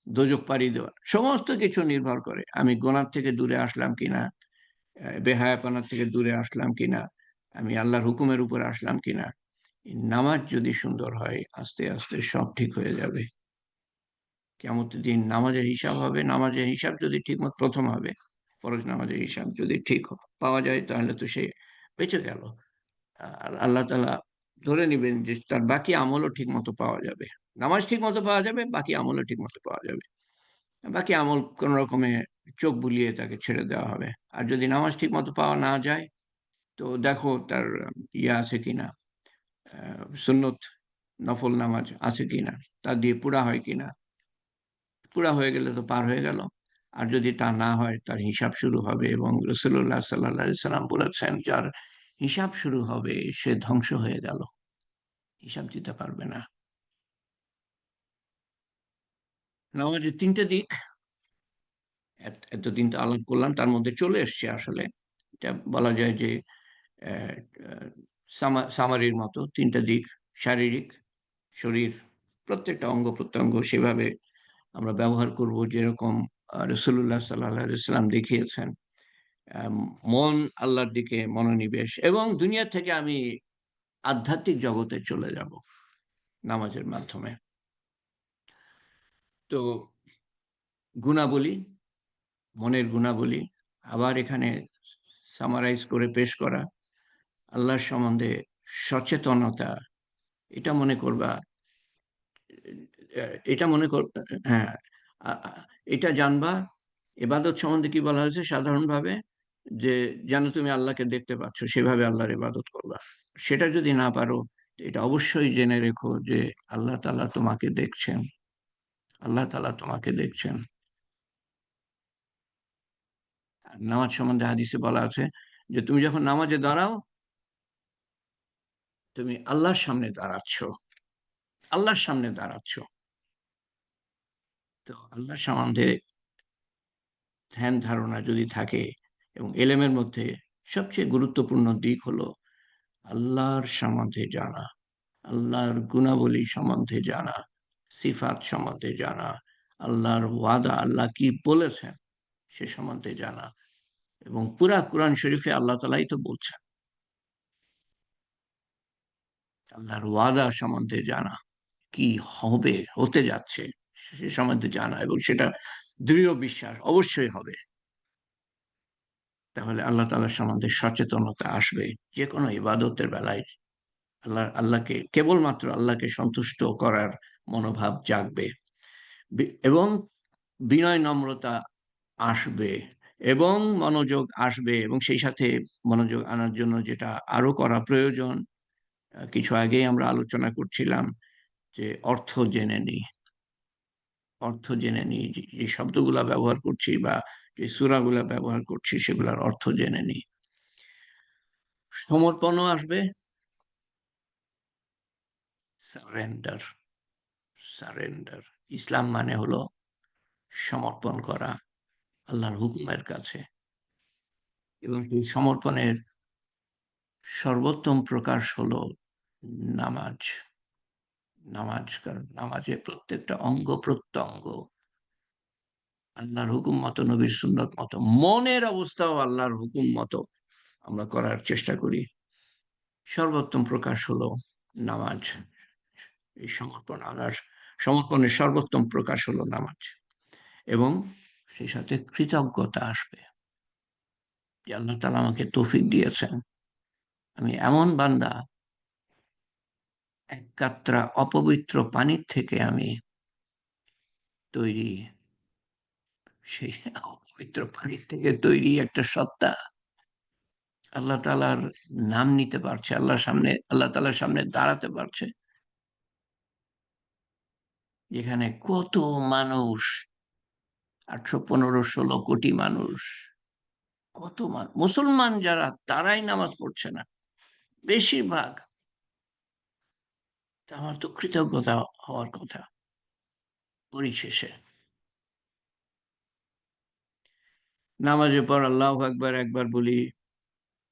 দোজখ পাড়ি দেওয়া, সমস্ত কিছু নির্ভর করে। আমি গুনাহ থেকে দূরে আসলাম কিনা, বেহায়াপনা থেকে দূরে আসলাম কিনা, আমি আল্লাহর হুকুমের উপরে আসলাম কিনা। এই নামাজ যদি সুন্দর হয়, আস্তে সব ঠিক হয়ে যাবে। কিয়ামতের দিন নামাজের হিসাব হবে। নামাজের হিসাব যদি ঠিকমত ১ম হবে, ফরজ নামাজের হিসাব যদি ঠিক পাওয়া যায় তাহলে তো সে বেঁচে গেল। আর আল্লাহ তাআলা ধরে নিবেন যে তার বাকি আমলও ঠিকমতো পাওয়া যাবে। নামাজ ঠিকমতো পাওয়া যাবে, বাকি আমলও ঠিকমতো পাওয়া যাবে। বাকি আমল কোন রকমে চোখ বুলিয়ে তাকে ছেড়ে দেওয়া হবে। আর যদি নামাজ ঠিকমতো পাওয়া না যায়, তো দেখো তার আছে কিনা, আ সুন্নত নফল নামাজ আছে কিনা, তা দিয়ে পুরা হয় কিনা। পুরা হয়ে গেলে তো পার হয়ে গেল। আর যদি তা না হয় তার হিসাব শুরু হবে এবং রাসূলুল্লাহ সাল্লাল্লাহু আলাইহি সাল্লাম বলেছেন, যার হিসাব শুরু হবে সে ধ্বংস হয়ে গেল। হিসাব দিতে পারবে না। নামাজের ৩ টে দিক এতদিন তো আলাপ করলাম তার মধ্যে চলে এসছে আসলে। এটা বলা যায় যে অ্যা অ্যা সামারির মতো ৩ টা দিক। শারীরিক, শরীর, প্রত্যেকটা অঙ্গ-প্রত্যঙ্গ সেভাবে আমরা ব্যবহার করব যেরকম রাসূলুল্লাহ সাল্লাল্লাহু আলাইহি ওয়াসাল্লাম দেখিয়েছেন। মন আল্লাহর দিকে মনোনিবেশ, এবং দুনিয়া থেকে আমি আধ্যাত্মিক জগতে চলে যাব নামাজের মাধ্যমে। তো গুণাবলী, মনের গুণাবলী আবার এখানে সামারাইজ করে পেশ করা। আল্লাহর সম্বন্ধে সচেতনতা, এটা মনে করবা, এটা মনে কর, হ্যাঁ, এটা জানবা। এবাদত সম্বন্ধে কি বলা হয়েছে সাধারণভাবে, যে যেন তুমি আল্লাহকে দেখতে পাচ্ছ সেভাবে আল্লাহর ইবাদত করবা। সেটা যদি না পারো, এটা অবশ্যই জেনে রেখো যে আল্লাহ তাআলা তোমাকে দেখছেন, আল্লাহ তাআলা তোমাকে দেখছেন। আর নামাজ সম্বন্ধে হাদিসে বলা আছে যে তুমি যখন নামাজে দাঁড়াও, তুমি আল্লাহর সামনে দাঁড়াচ্ছ, আল্লাহর সামনে দাঁড়াচ্ছ। তো আল্লাহ সম্বন্ধে ধ্যান ধারণা যদি থাকে, এবং এলেমের মধ্যে সবচেয়ে গুরুত্বপূর্ণ দিক হলো আল্লাহর সম্বন্ধে জানা, আল্লাহর গুণাবলী সম্বন্ধে জানা, সিফাত সম্বন্ধে জানা, আল্লাহর ওয়াদা, আল্লাহ কি বলেছেন সে সম্বন্ধে জানা। এবং পুরা কোরআন শরীফে আল্লাহ তাআলাই তো বলছেন। আল্লাহর ওয়াদা সম্বন্ধে জানা, কি হবে, হতে যাচ্ছে সে সম্বন্ধে জানা, এবং সেটা দৃঢ় বিশ্বাস অবশ্যই হবে। তাহলে আল্লাহ তাআলার সম্বন্ধে সচেতনতা আসবে। যে কোনো ইবাদতের বেলায় আল্লাহকে, কেবলমাত্র আল্লাহকে সন্তুষ্ট করার মনোভাব জাগবে, এবং বিনয় নম্রতা আসবে, এবং মনোযোগ আসবে। এবং সেই সাথে মনোযোগ আনার জন্য যেটা আরো করা প্রয়োজন, কিছু আগেই আমরা আলোচনা করছিলাম, যে অর্থ জেনে নিই, অর্থ জেনে নিই, যে শব্দগুলা ব্যবহার করছি বা যে সূরাগুলা ব্যবহার করছি সেগুলার অর্থ জেনে নিই। সমর্পণও আসবে, সারেন্ডার, সারেন্ডার। ইসলাম মানে হলো সমর্পণ করা আল্লাহর হুকুমের কাছে, এবং সেই সমর্পণের সর্বোত্তম প্রকাশ হলো নামাজ। নামাজ, কারণ নামাজে প্রত্যেকটা অঙ্গ প্রত্যঙ্গ আল্লাহর হুকুম মতো, নবীর সুন্নত মতো, মনের অবস্থাও আল্লাহর হুকুম মতো আমরা করার চেষ্টা করি। সর্বোত্তম প্রকাশ হলো নামাজ। এই সমর্পণের সর্বোত্তম প্রকাশ হলো নামাজ। এবং সেই সাথে কৃতজ্ঞতা আসবে, যে আল্লাহ তাআলা আমাকে তৌফিক দিয়েছেন, আমি এমন বান্দা, এক কাতরা অপবিত্র পানির থেকে আমি তৈরি, সেই অপবিত্র পানির থেকে তৈরি একটা সত্তা আল্লাহ তাআলার নাম নিতে পারছে, আল্লাহ তাআলার সামনে দাঁড়াতে পারছে, যেখানে কত মানুষ, 815-16 কোটি মানুষ, মুসলমান যারা, তারাই নামাজ পড়ছে না বেশিরভাগ। তা আমার তো কৃতজ্ঞতা হওয়ার কথা। পরিশেষে নামাজের পর আল্লাহু আকবার একবার বলি,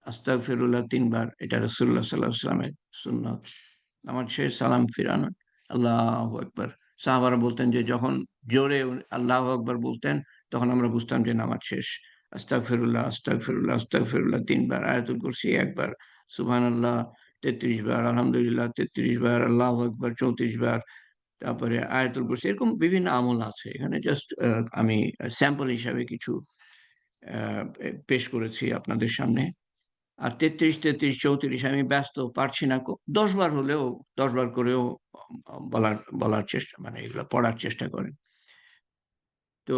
আস্তাগফিরুল্লাহ ৩ বার, এটা রাসূলুল্লাহ সাল্লাল্লাহু আলাইহি ওয়াসাল্লামের সুন্নাত। নামাজ শেষ সালাম ফিরানো, আল্লাহু আকবার। সাহাবারা বলতেন যে যখন জোরে আল্লাহু আকবার বলতেন, তখন আমরা বুঝতাম যে নামাজ শেষ। আস্তাগফিরুল্লাহ, আস্তাগফিরুল্লাহ, আস্তাগফিরুল্লাহ ৩ বার, আয়াতুল কুরসি একবার, সুবহানাল্লাহ ৩৩ বার, আলহামদুলিল্লাহ ৩৩ বার, আল্লাহু আকবার ৩৪ বার, তারপরে আয়াতুল কুরসি। এরকম বিভিন্ন আমল আছে। এখানে জাস্ট আমি স্যাম্পল হিসাবে কিছু পেশ করেছি আপনাদের সামনে। আর ৩৩, ৩৩, ৩৪ আমি ব্যস্ত, পারছি না। ১০ বার হলেও, ১০ বার করেও বলার বলার চেষ্টা, মানে এগুলো পড়ার চেষ্টা করেন। তো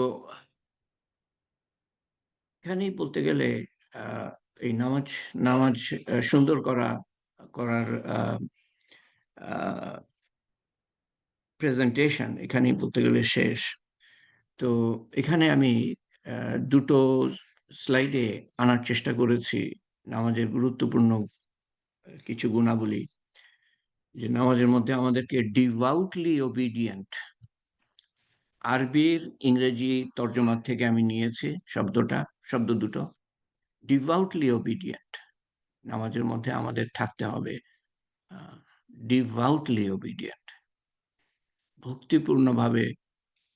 এখানেই বলতে গেলে আ এই নামাজ নামাজ সুন্দর করার আ আ প্রেজেন্টেশন এখানেই বলতে গেলে শেষ। তো এখানে আমি ২ টো স্লাইডে আনার চেষ্টা করেছি নামাজের গুরুত্বপূর্ণ কিছু গুণাবলী। যে নামাজের মধ্যে আমাদেরকে ডিভাউটলি ওবিডিয়েন্ট, আরবির ইংরেজি তর্জমা থেকে আমি নিয়েছি শব্দ দুটো। ডিভাউটলি ওবিডিয়েন্ট, নামাজের মধ্যে আমাদের থাকতে হবে ডিভাউটলি ওবিডিয়েন্ট, ভক্তিপূর্ণভাবে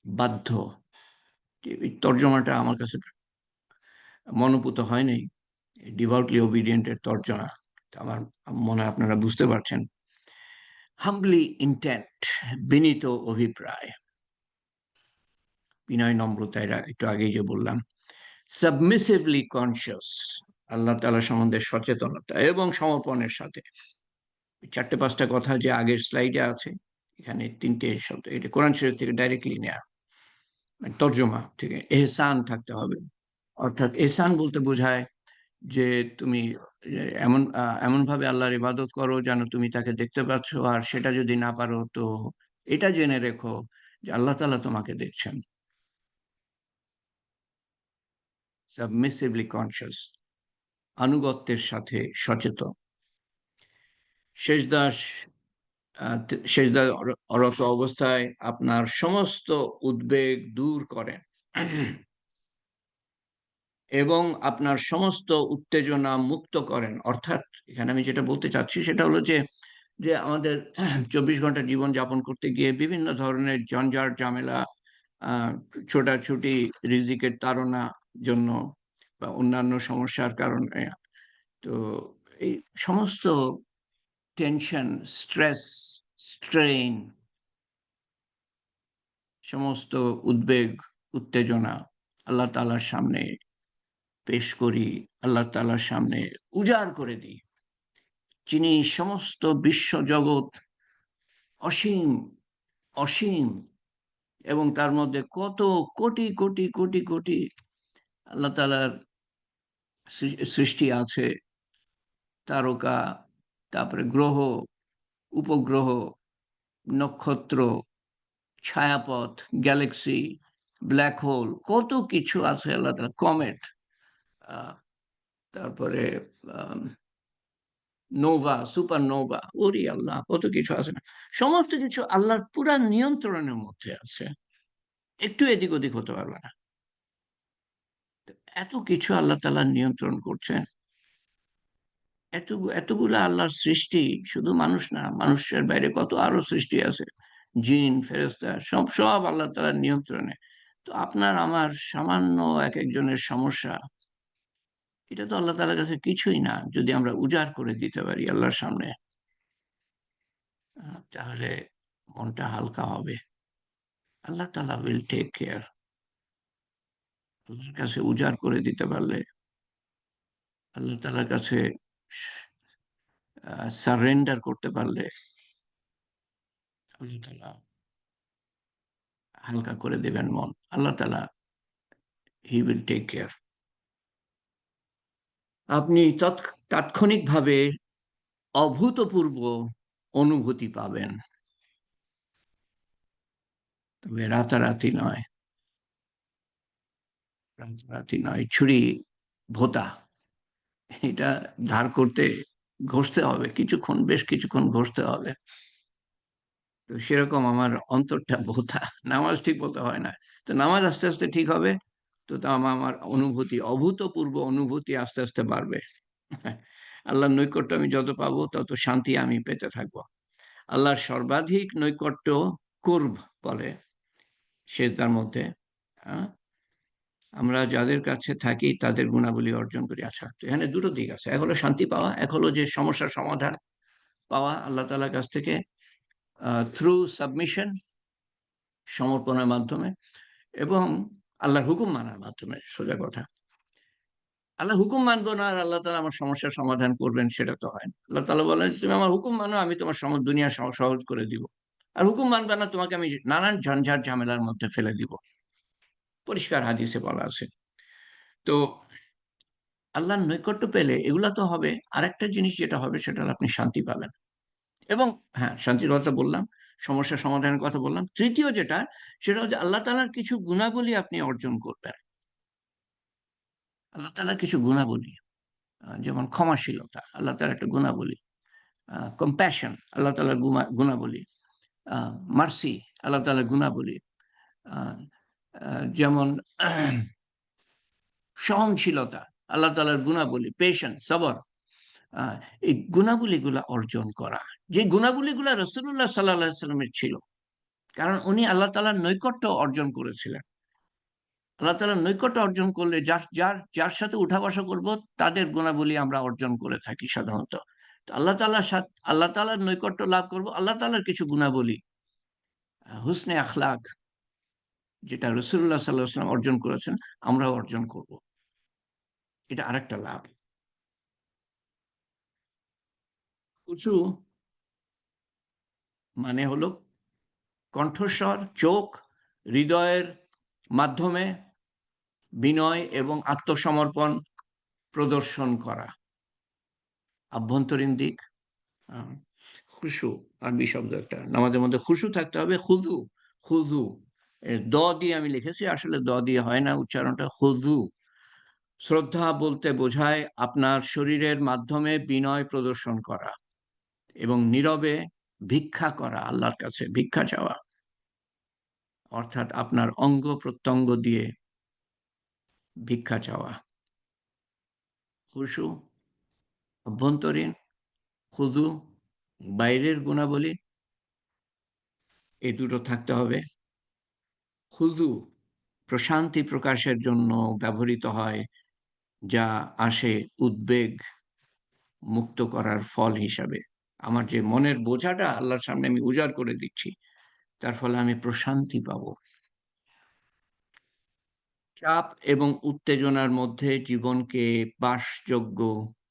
বাধ্য। এই তর্জমাটা আমার কাছে মনোপুত হয়নি, ডিভোটলি ওবিডিয়েন্টের তর্জমা। আমার মনে হয় আপনারা বুঝতে পারছেন। হাম্বলি ইন্টেন্ট, বিনীত অভিপ্রায়, বিনয় নম্রতা, এরা একটু আগেই যে বললাম। সাবমিসিভলি কনসিয়াস, আল্লাহ তাআলা সম্বন্ধে সচেতনতা এবং সমর্পণের সাথে। ৪-৫টা কথা যে আগের স্লাইডে আছে, এখানে ৩টে শব্দ, এটা কোরআন শরীফ থেকে ডাইরেক্টলি নেয়া, মানে তর্জমা থেকে। এহসান থাকতে হবে, অর্থাৎ এহসান বলতে বোঝায় যে তুমি এমন ভাবে আল্লাহর ইবাদত করো যেন তুমি তাকে দেখতে পাচ্ছ, আর সেটা যদি না পারো তো এটা জেনে রেখো যে আল্লাহ তাআলা তোমাকে দেখছেন। সাবমিসিভলি কনসিয়াস, আনুগত্যের সাথে সচেতন। শেষদাস সেজদা রত অবস্থায় আপনার সমস্ত উদ্বেগ দূর করেন এবং আপনার সমস্ত উত্তেজনা মুক্ত করেন। অর্থাৎ এখানে আমি যেটা বলতে চাচ্ছি সেটা হলো যে যে আমাদের ২৪ ঘন্টা জীবন যাপন করতে গিয়ে বিভিন্ন ধরনের ঝঞ্ঝাট ঝামেলা, আহ, ছোটাছুটি, রিজিকের তাড়না জন্য বা অন্যান্য সমস্যার কারণে, তো এই সমস্ত টেনশন, স্ট্রেস, স্ট্রেইন, সমস্ত উদ্বেগ, উত্তেজনা আল্লাহ তাআলার সামনে পেশ করি, আল্লাহ তাআলার সামনে উজাড় করে দিই, যিনি সমস্ত বিশ্বজগৎ অসীম, অসীম, এবং তার মধ্যে কত কোটি কোটি কোটি কোটি আল্লাহ তাআলার সৃষ্টি আছে, তারকা, তারপরে গ্রহ, উপগ্রহ, নক্ষত্র, ছায়াপথ, গ্যালাক্সি, ব্ল্যাক হোল, কত কিছু আছে আল্লাহ তাআলা, কমেট, তারপরে নোভা, সুপারনোভা, ওরে আল্লাহ কত কিছু আছে না। সমস্ত কিছু আল্লাহর পুরা নিয়ন্ত্রণের মধ্যে আছে, একটু এদিক ওদিক হতে পারবে না। এত কিছু আল্লাহ তাআলা নিয়ন্ত্রণ করছেন। এতগুলা আল্লাহর সৃষ্টি, শুধু মানুষ না, মানুষের বাইরে কত আরো সৃষ্টি আছে, জিন, ফেরেশতা, সব সব আল্লাহ তাআলার নিয়ন্ত্রণে। তো আপনার আমার সামান্য এক একজনের সমস্যা, এটা তো আল্লাহ তাআলার কাছে কিছুই না, যদি আমরা উজাড় করে দিতে পারি আল্লাহর সামনে। তাহলে মনটা হালকা হবে। আল্লাহ তাআলা উইল টেক কেয়ার। আল্লাহর কাছে উজাড় করে দিতে পারলে, আল্লাহ তাআলার কাছে সারেন্ডার করতে পারলে, আল্লাহ তাআলা হালকা করে দেবেন মন। আল্লাহ তাআলা, হি উইল টেক কেয়ার। আপনি তাৎক্ষণিকভাবে অভূতপূর্ব অনুভূতি পাবেন, তবে রাতারাতি নয়। রাতারাতি নয়, ছুরি ভোঁতা, এটা ধার করতে ঘষতে হবে কিছুক্ষণ, বেশ কিছুক্ষণ ঘষতে হবে। তো সেরকম আমার অন্তরটা ভোঁতা, নামাজ ঠিক মতো হয় না। তো নামাজ আস্তে আস্তে ঠিক হবে, তো তা আমার অনুভূতি, অভূতপূর্ব অনুভূতি আস্তে আস্তে বাড়বে। আল্লাহর নৈকট্য আমি যত পাবো তত শান্তি আমি পেতে থাকবো। আল্লাহর সর্বাধিক নৈকট্য কুরব বলে সেজদার মধ্যে। আহ, আমরা যাদের কাছে থাকি তাদের গুণাবলী অর্জন করি। আচ্ছা, তো এখানে দুটো দিক আছে, এক হলো শান্তি পাওয়া, এক হলো যে সমস্যার সমাধান পাওয়া আল্লাহ তাআলার কাছ থেকে থ্রু সাবমিশন, সমর্পণের মাধ্যমে, এবং আল্লাহর হুকুম মানার মাধ্যমে। সোজা কথা, আল্লাহ হুকুম মানবো না আর আল্লাহ তাআলা আমার সমস্যার সমাধান করবেন, সেটা তো হয় না। আল্লাহ তাআলা বলেন, তুমি আমার হুকুম মানো, আমি তোমার দুনিয়া সহজ করে দিব। আর হুকুম মানবে না, তোমাকে আমি নানান ঝঞ্ঝাট ঝামেলার মধ্যে ফেলে দিব। পরিষ্কার হাদিসে বলা আছে। তো আল্লাহর নৈকট্য পেলে এগুলা তো হবে। আরেকটা জিনিস যেটা হবে সেটা হলো আপনি শান্তি পাবেন। এবং হ্যাঁ, শান্তির কথা বললাম, সমস্যা সমাধানের কথা বললাম। তৃতীয় যেটা, সেটা হচ্ছে আল্লাহ তাআলার কিছু গুণাবলী আপনি অর্জন করবেন। আল্লাহ তাআলার কিছু গুণাবলী, যেমন ক্ষমাশীলতা আল্লাহ তাআলার একটা গুণাবলী, কম্প্যাশন আল্লাহ তাআলার গুণাবলী, মার্সি আল্লাহ তাআলার গুণাবলী, আহ, যেমন সহনশীলতা আল্লাহ তাআলার গুণাবলী, পেশেন্স, সবর। এই গুণাবলীগুলা অর্জন করা, যে গুণাবলীগুলা রাসূলুল্লাহ সাল্লাল্লাহু আলাইহি ওয়াসাল্লামের ছিল, কারণ উনি আল্লাহ তাআলার নৈকট্য অর্জন করেছিলেন। আল্লাহ তাআলার নৈকট্য অর্জন করলে যার যার যার সাথে উঠা বসা করব তাদের গুণাবলী আমরা অর্জন করে থাকি সাধারণত। তো আল্লাহ তাআলার নৈকট্য লাভ করব, আল্লাহ তাআলার কিছু গুণাবলী, হুসনে আখলাক, যেটা রাসূলুল্লাহ সাল্লাল্লাহু আলাইহি ওয়াসাল্লাম অর্জন করেছেন, আমরাও অর্জন করব। এটা আরেকটা লাভ। খুশু মানে হলো কণ্ঠস্বর, চোখ, হৃদয়ের মাধ্যমে বিনয় এবং আত্মসমর্পণ প্রদর্শন করা। আভ্যন্তরীণ দিক, আ খুশু আরবি শব্দ একটা। নামাজের মধ্যে খুশু থাকতে হবে। খুযু, খুযু, দ দিয়ে আমি লিখেছি, আসলে দ দিয়ে হয় না উচ্চারণটা, খুযু। শ্রদ্ধা বলতে বোঝায় আপনার শরীরের মাধ্যমে বিনয় প্রদর্শন করা এবং নীরবে ভিক্ষা করা, আল্লাহর কাছে ভিক্ষা চাওয়া। অর্থাৎ আপনার অঙ্গ প্রত্যঙ্গ দিয়ে ভিক্ষা চাওয়া। খুশু অভ্যন্তরীণ, খুযু বাইরের গুণাবলী, এই দুটো থাকতে হবে। খুযু প্রশান্তি প্রকাশের জন্য ব্যবহৃত হয়, যা আসে উদ্বেগ মুক্ত করার ফল হিসাবে। আমার যে মনের বোঝাটা আল্লাহর সামনে আমি উজাড় করে দিচ্ছি, তার ফলে আমি প্রশান্তি পাবো। চাপ এবং উত্তেজনার মধ্যে জীবনকে বাসযোগ্য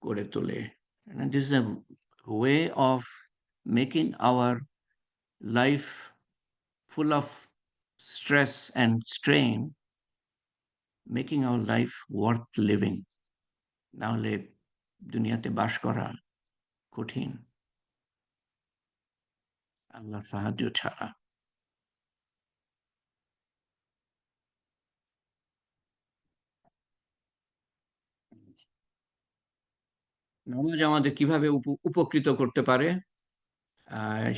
করে তোলে। And this is a way of making our life full of stress and strain, making our life worth living. না হলে দুনিয়াতে বাস করা কঠিন আল্লাহর সাহায্য ছাড়া। নামাজ আমাদের কিভাবে উপকৃত করতে পারে?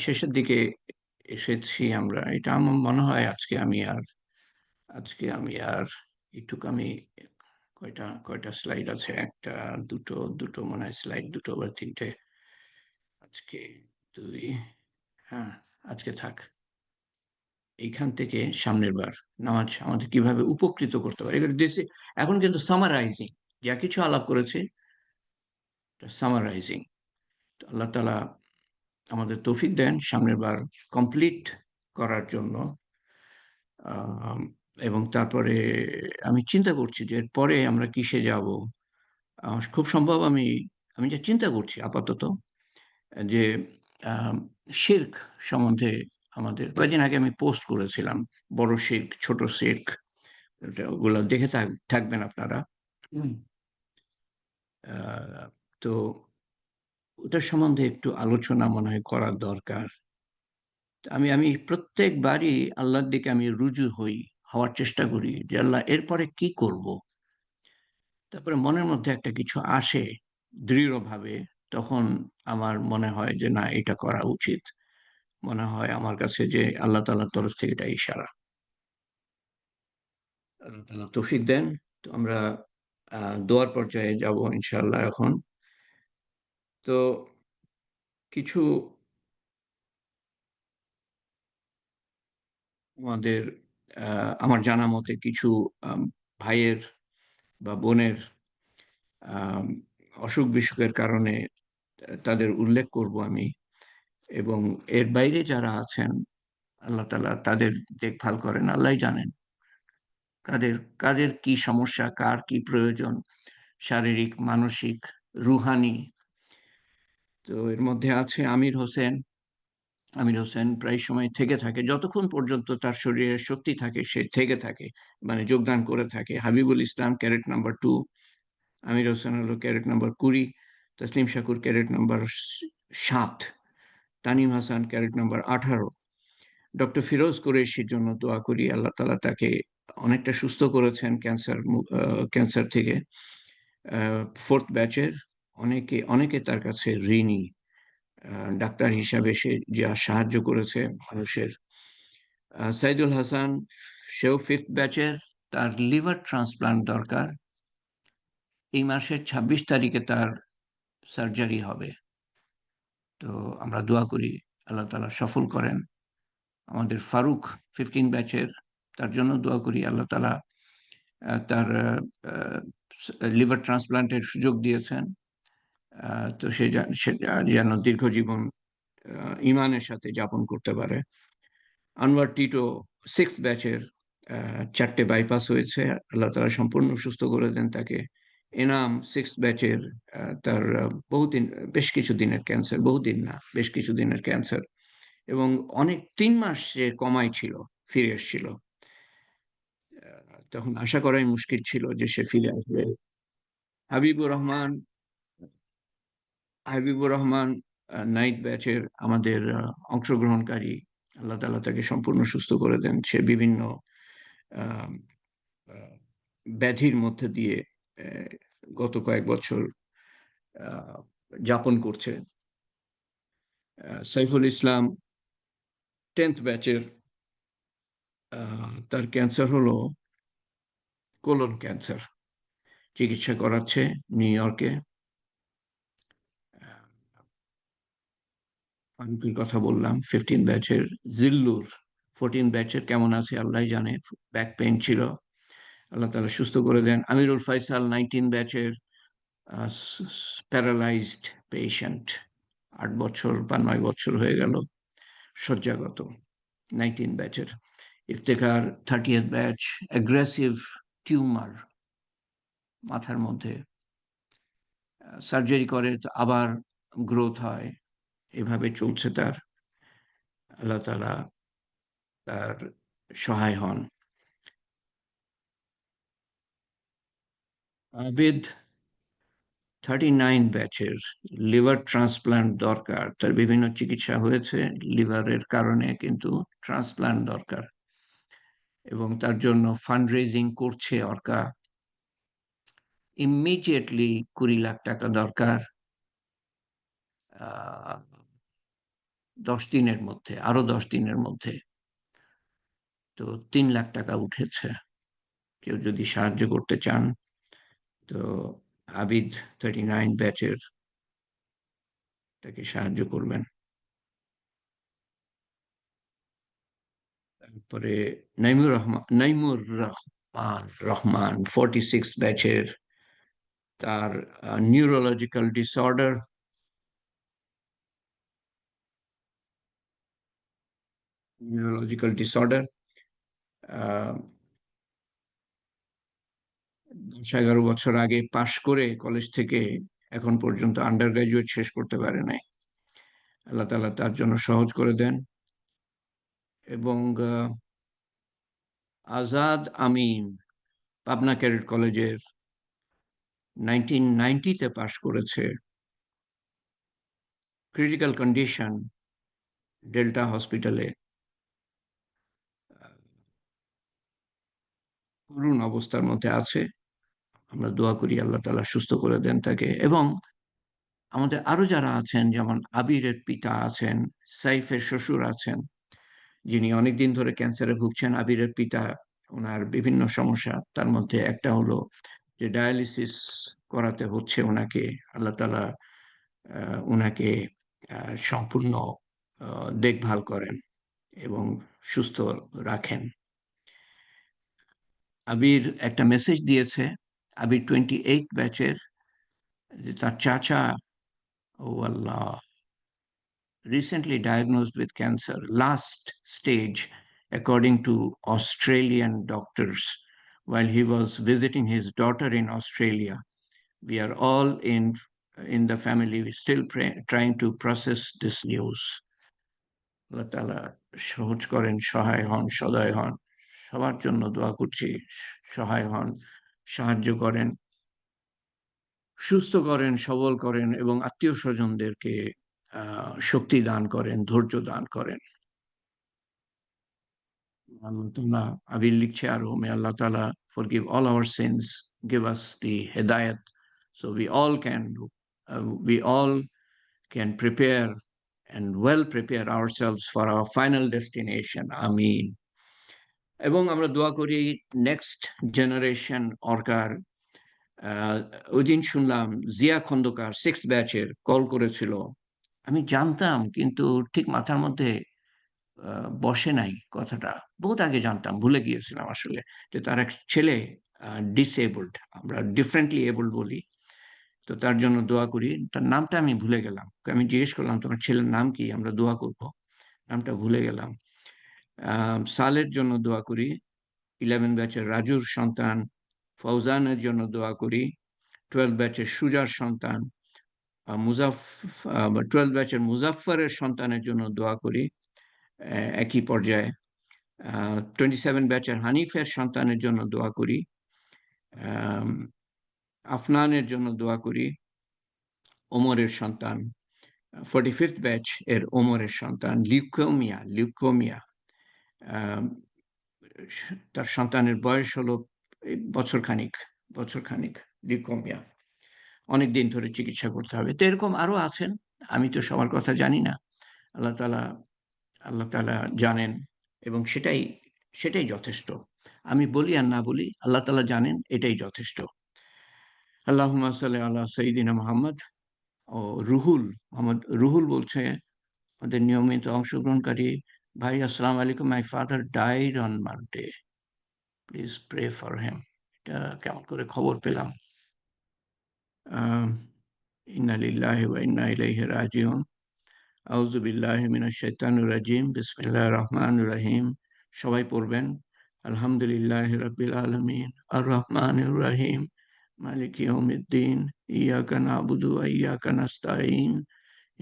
শেষের দিকে এসেছি আমরা। এটা আমার মনে হয় আজকে আমি আর একটুকু আমি কয়টা স্লাইড আছে? ১ টা ২ টো মনে হয় স্লাইড, ২ টো বা ৩ টে। আজকে ২, হ্যাঁ, আজকে থাক। এইখান থেকে সামনের বার নামাজ আমাদের কিভাবে উপকৃত করতে পারে? এবার এখন কিন্তু সামারাইজিং, যা কিছু আলাপ করেছি, সামারাইজিং। তো আল্লাহ তাআলা আমাদের তৌফিক দেন সামনের বার কমপ্লিট করার জন্য। আম এবং তারপরে আমি চিন্তা করছি যে এরপরে আমরা কিসে যাবো? খুব সম্ভব আমি যা চিন্তা করছি আপাতত, যে আম শিরক সম্বন্ধে আমাদের কয়েকদিন আগে আমি পোস্ট করেছিলাম। বড় শিরক, ছোট শিরক, ওগুলা দেখে থাকবেন আপনারা। হুম। আ তো ওটার সম্বন্ধে একটু আলোচনা মনে হয় করার দরকার। আমি প্রত্যেকবারই আল্লাহর দিকে আমি রুজু হওয়ার চেষ্টা করি যে, "আল্লাহ এরপরে কি করব?" তারপরে মনের মধ্যে একটা কিছু আসে দৃঢ়ভাবে। তখন আমার মনে হয় যে, "না, এটা করা উচিত।" মনে হয় আমার কাছে যে আল্লাহ তাআলার তরফ থেকে এটা ইশারা। আল্লাহ তাআলা তৌফিক দেন। তো আমরা আ দোয়ার পর্যায়ে যাবো ইনশাআল্লাহ এখন। তো কিছু আমাদের আ আমার জানা মতে কিছু আম ভাইয়ের বা বোনের আম অসুখ-বিসুখের কারণে তাদের উল্লেখ করব আমি, এবং এর বাইরে যারা আছেন আল্লাহ তাআলা তাদের দেখভাল করেন, আল্লাহই জানেন। কাদের, কাদের কি সমস্যা, কার কি প্রয়োজন, শারীরিক, মানসিক, রুহানি। তো এর মধ্যে আছে আমির হোসেন। আমির হোসেন প্রায় সময় থেকে থাকে। যতক্ষণ পর্যন্ত তার শরীরে শক্তি থাকে সে থেকে থাকে। মানে যোগদান করে থাকে। হাবিবুল ইসলাম ক্যাডেট নাম্বার 2, আমির হোসেন হলো cadet number 20, Taslim Shakur cadet number 7, Tanim Hasan cadet number 18। Doctor Firoz কুরেশির জন্য দোয়া করি। আল্লাহ তাআলা তাকে অনেকটা সুস্থ করেছেন ক্যান্সার থেকে। 4th ব্যাচের অনেকে তার কাছে ঋণী। আ ডাক্তার হিসাবে সে যা সাহায্য করেছে মানুষের। সাইদুল হাসান, সেও 5th ব্যাচের, তার লিভার ট্রান্সপ্লান্ট দরকার। এই মাসের ২৬ তারিখে তার সার্জারি হবে। তো আমরা দোয়া করি আল্লাহ তাআলা সফল করেন। আমাদের ফারুক 15 ব্যাচের, তার জন্য দোয়া করি আল্লাহ তাআলা তার লিভার ট্রান্সপ্লান্টের সুযোগ দিয়েছেন। তো সে যেন দীর্ঘজীবন ইমানের সাথে যাপন করতে পারে। আনোয়ার টিটো 6th ব্যাচের 4টে বাইপাস হয়েছে, আল্লাহ তাআলা সম্পূর্ণ সুস্থ করে দেন তাকে। এনাম 6th ব্যাচের তার বহুদিন, বেশ কিছু দিনের ক্যান্সার, বহুদিন না, বেশ কিছু দিনের ক্যান্সার, এবং অনেক 3 মাস সে কমাই ছিল, ফিরে এসেছিল। তখন আশা করাই মুশকিল ছিল যে সে ফিরে আসবে। হাবিবুর রহমান হাবিবুর রহমান 9th ব্যাচের আমাদের অংশগ্রহণকারী, আল্লাহ তাআলা তাকে সম্পূর্ণ সুস্থ করে দেন। সে বিভিন্ন আহ, আহ, ব্যাধির মধ্যে দিয়ে আহ, গত কয়েক বছর আহ, যাপন করছে। সাইফুল ইসলাম 10th ব্যাচের, তার ক্যান্সার হলো কোলন ক্যান্সার, চিকিৎসা করাচ্ছে নিউ ইয়র্কে। ফারুকের কথা বললাম 15 ব্যাচের। জিল্লুর 14 ব্যাচের কেমন আছে আল্লাহ জানে, ব্যাক পেইন ছিল, আল্লাহ তাআলা সুস্থ করে দেন। আমিরুল ফাইসাল 19 ব্যাচের, প্যারালাইজড পেশেন্ট, 8 বছর বা 9 বছর হয়ে গেল শয্যাগত, 19 ব্যাচের। Iftekhar 30th batch, aggressive tumour মাথার মধ্যে, সার্জারি করে তো আবার গ্রোথ হয়, এভাবে চলছে তার। আল্লাহ তাআলা তার সহায় হন। আবেদ 39 ব্যাচের, লিভার ট্রান্সপ্লান্ট দরকার, তার বিভিন্ন চিকিৎসা হয়েছে লিভারের কারণে, কিন্তু ট্রান্সপ্লান্ট দরকার, এবং তার জন্য ফান্ড রেজিং করছে অর্কা। ইমিডিয়েটলি 20 লাখ টাকা দরকার, 10 দিনের মধ্যে, আরো 10 দিনের মধ্যে। তো 3 লাখ টাকা উঠেছে, কেউ যদি সাহায্য করতে চান তো আবিদ 39 ব্যাচের তাকে সাহায্য করবেন। তারপরে নাইমুর রহমান 46 ব্যাচের, তার নিউরোলজিক্যাল ডিসঅর্ডার 10-11 বছর আগে পাশ করে কলেজ থেকে এখন পর্যন্ত আন্ডার গ্রাজুয়েট শেষ করতে পারে নাই, আল্লাহ তাআলা তার জন্য সহজ করে দেন। এবং আজাদ আমিন পাবনা ক্যাডেট কলেজের 1990-তে পাশ করেছে, ক্রিটিক্যাল কন্ডিশন, ডেল্টা হসপিটালে, করুণ অবস্থার মধ্যে আছে। আমরা দোয়া করি আল্লাহ তাআলা সুস্থ করে দেন তাকে। এবং আমাদের আরো যারা আছেন, যেমন আবিরের পিতা আছেন, সাইফের শ্বশুর আছেন, যিনি অনেকদিন ধরে ক্যান্সারে ভুগছেন। আবিরের পিতা, ওনার বিভিন্ন সমস্যা, তার মধ্যে একটা হলো যে ডায়ালিসিস করাতে হচ্ছে ওনাকে। আল্লাহ তাআলা ওনাকে সম্পূর্ণ দেখভাল করেন এবং সুস্থ রাখেন। আবির একটা মেসেজ দিয়েছে, আবির 28 ব্যাচের, যে তার চাচা, ও আল্লাহ, recently diagnosed with cancer, last stage, according to Australian doctors, while he was visiting his daughter in Australia. We are all in the family still trying to process this news. আল্লাহ তাআলা সহজ করেন, সহায় হন, সদয় হন। সবার জন্য দোয়া করছি, সহায় হন, সাহায্য করেন, সুস্থ করেন, সবল করেন, এবং আত্মীয় স্বজনদেরকে শক্তি দান করেন, ধৈর্য দান করেন। আল্লাহ তাআলা, আবির লিখছে আরো, মে আল্লাহ তাআলা forgive all our sins, give us the hidayat, so we all can prepare and well prepare ourselves for our final destination. আমিন। এবং আমরা দোয়া করি নেক্সট জেনারেশন অর্কার। আহ, ওই দিন শুনলাম জিয়া খন্দকার 6th ব্যাচের কল করেছিল। আমি জানতাম, কিন্তু ঠিক মাথার মধ্যে বসে নাই কথাটা। বহুত আগে জানতাম, ভুলে গিয়েছিলাম আসলে, যে তার এক ছেলে ডিসেবলড, আমরা ডিফারেন্টলি এবলড বলি। তো তার জন্য দোয়া করি। তার নামটা আমি ভুলে গেলাম। আমি জিজ্ঞেস করলাম, "তোমার ছেলের নাম কি? আমরা দোয়া করব।" নামটা ভুলে গেলাম। সালের জন্য দোয়া করি। 11 ব্যাচের রাজুর সন্তান। ফৌজানের জন্য দোয়া করি। 12 ব্যাচের সুজার সন্তান। 12 ব্যাচের মুজাফফরের সন্তানের জন্য দোয়া করি একই পর্যায়ে। 27 ব্যাচের হানিফের সন্তানের জন্য দোয়া করি। আফনানের জন্য দোয়া করি, ওমরের সন্তান। 45th ব্যাচ এর ওমরের সন্তান লিউকোমিয়া। তার সন্তানের বয়স হলো বছরখানিক লিউকোমিয়া। অনেকদিন ধরে চিকিৎসা করতে হবে। তো এরকম আরো আছেন। আমি তো সবার কথা জানি না। আল্লাহ তাআলা আল্লাহ তাআলা জানেন, এবং সেটাই যথেষ্ট। আমি বলি আর না বলি, আল্লাহ তাআলা জানেন, এটাই যথেষ্ট। আল্লাহুম্মা সাল্লি আলা সাইয়্যিদিনা মুহাম্মদ। ও রুহুল বলছে, আমাদের নিয়মিত অংশগ্রহণকারী ভাই, আসসালামু আলাইকুম। My father died on Monday, please pray for him. এটা কেমন করে খবর পেলাম? ইন্না লিল্লাহি ওয়া ইন্না ইলাইহি রাজিউন। আউযু বিল্লাহি মিনাশ শাইতানির রাজিম। বিসমিল্লাহির রহমানির রহিম। সবাই পড়বেন। আলহামদুলিল্লাহি রাব্বিল আলামিন আর রহমানির রহিম মালিকি ইয়াউমিদ্দিন ইয়াকা না'বুদু ওয়া ইয়াকা নাস্তাঈন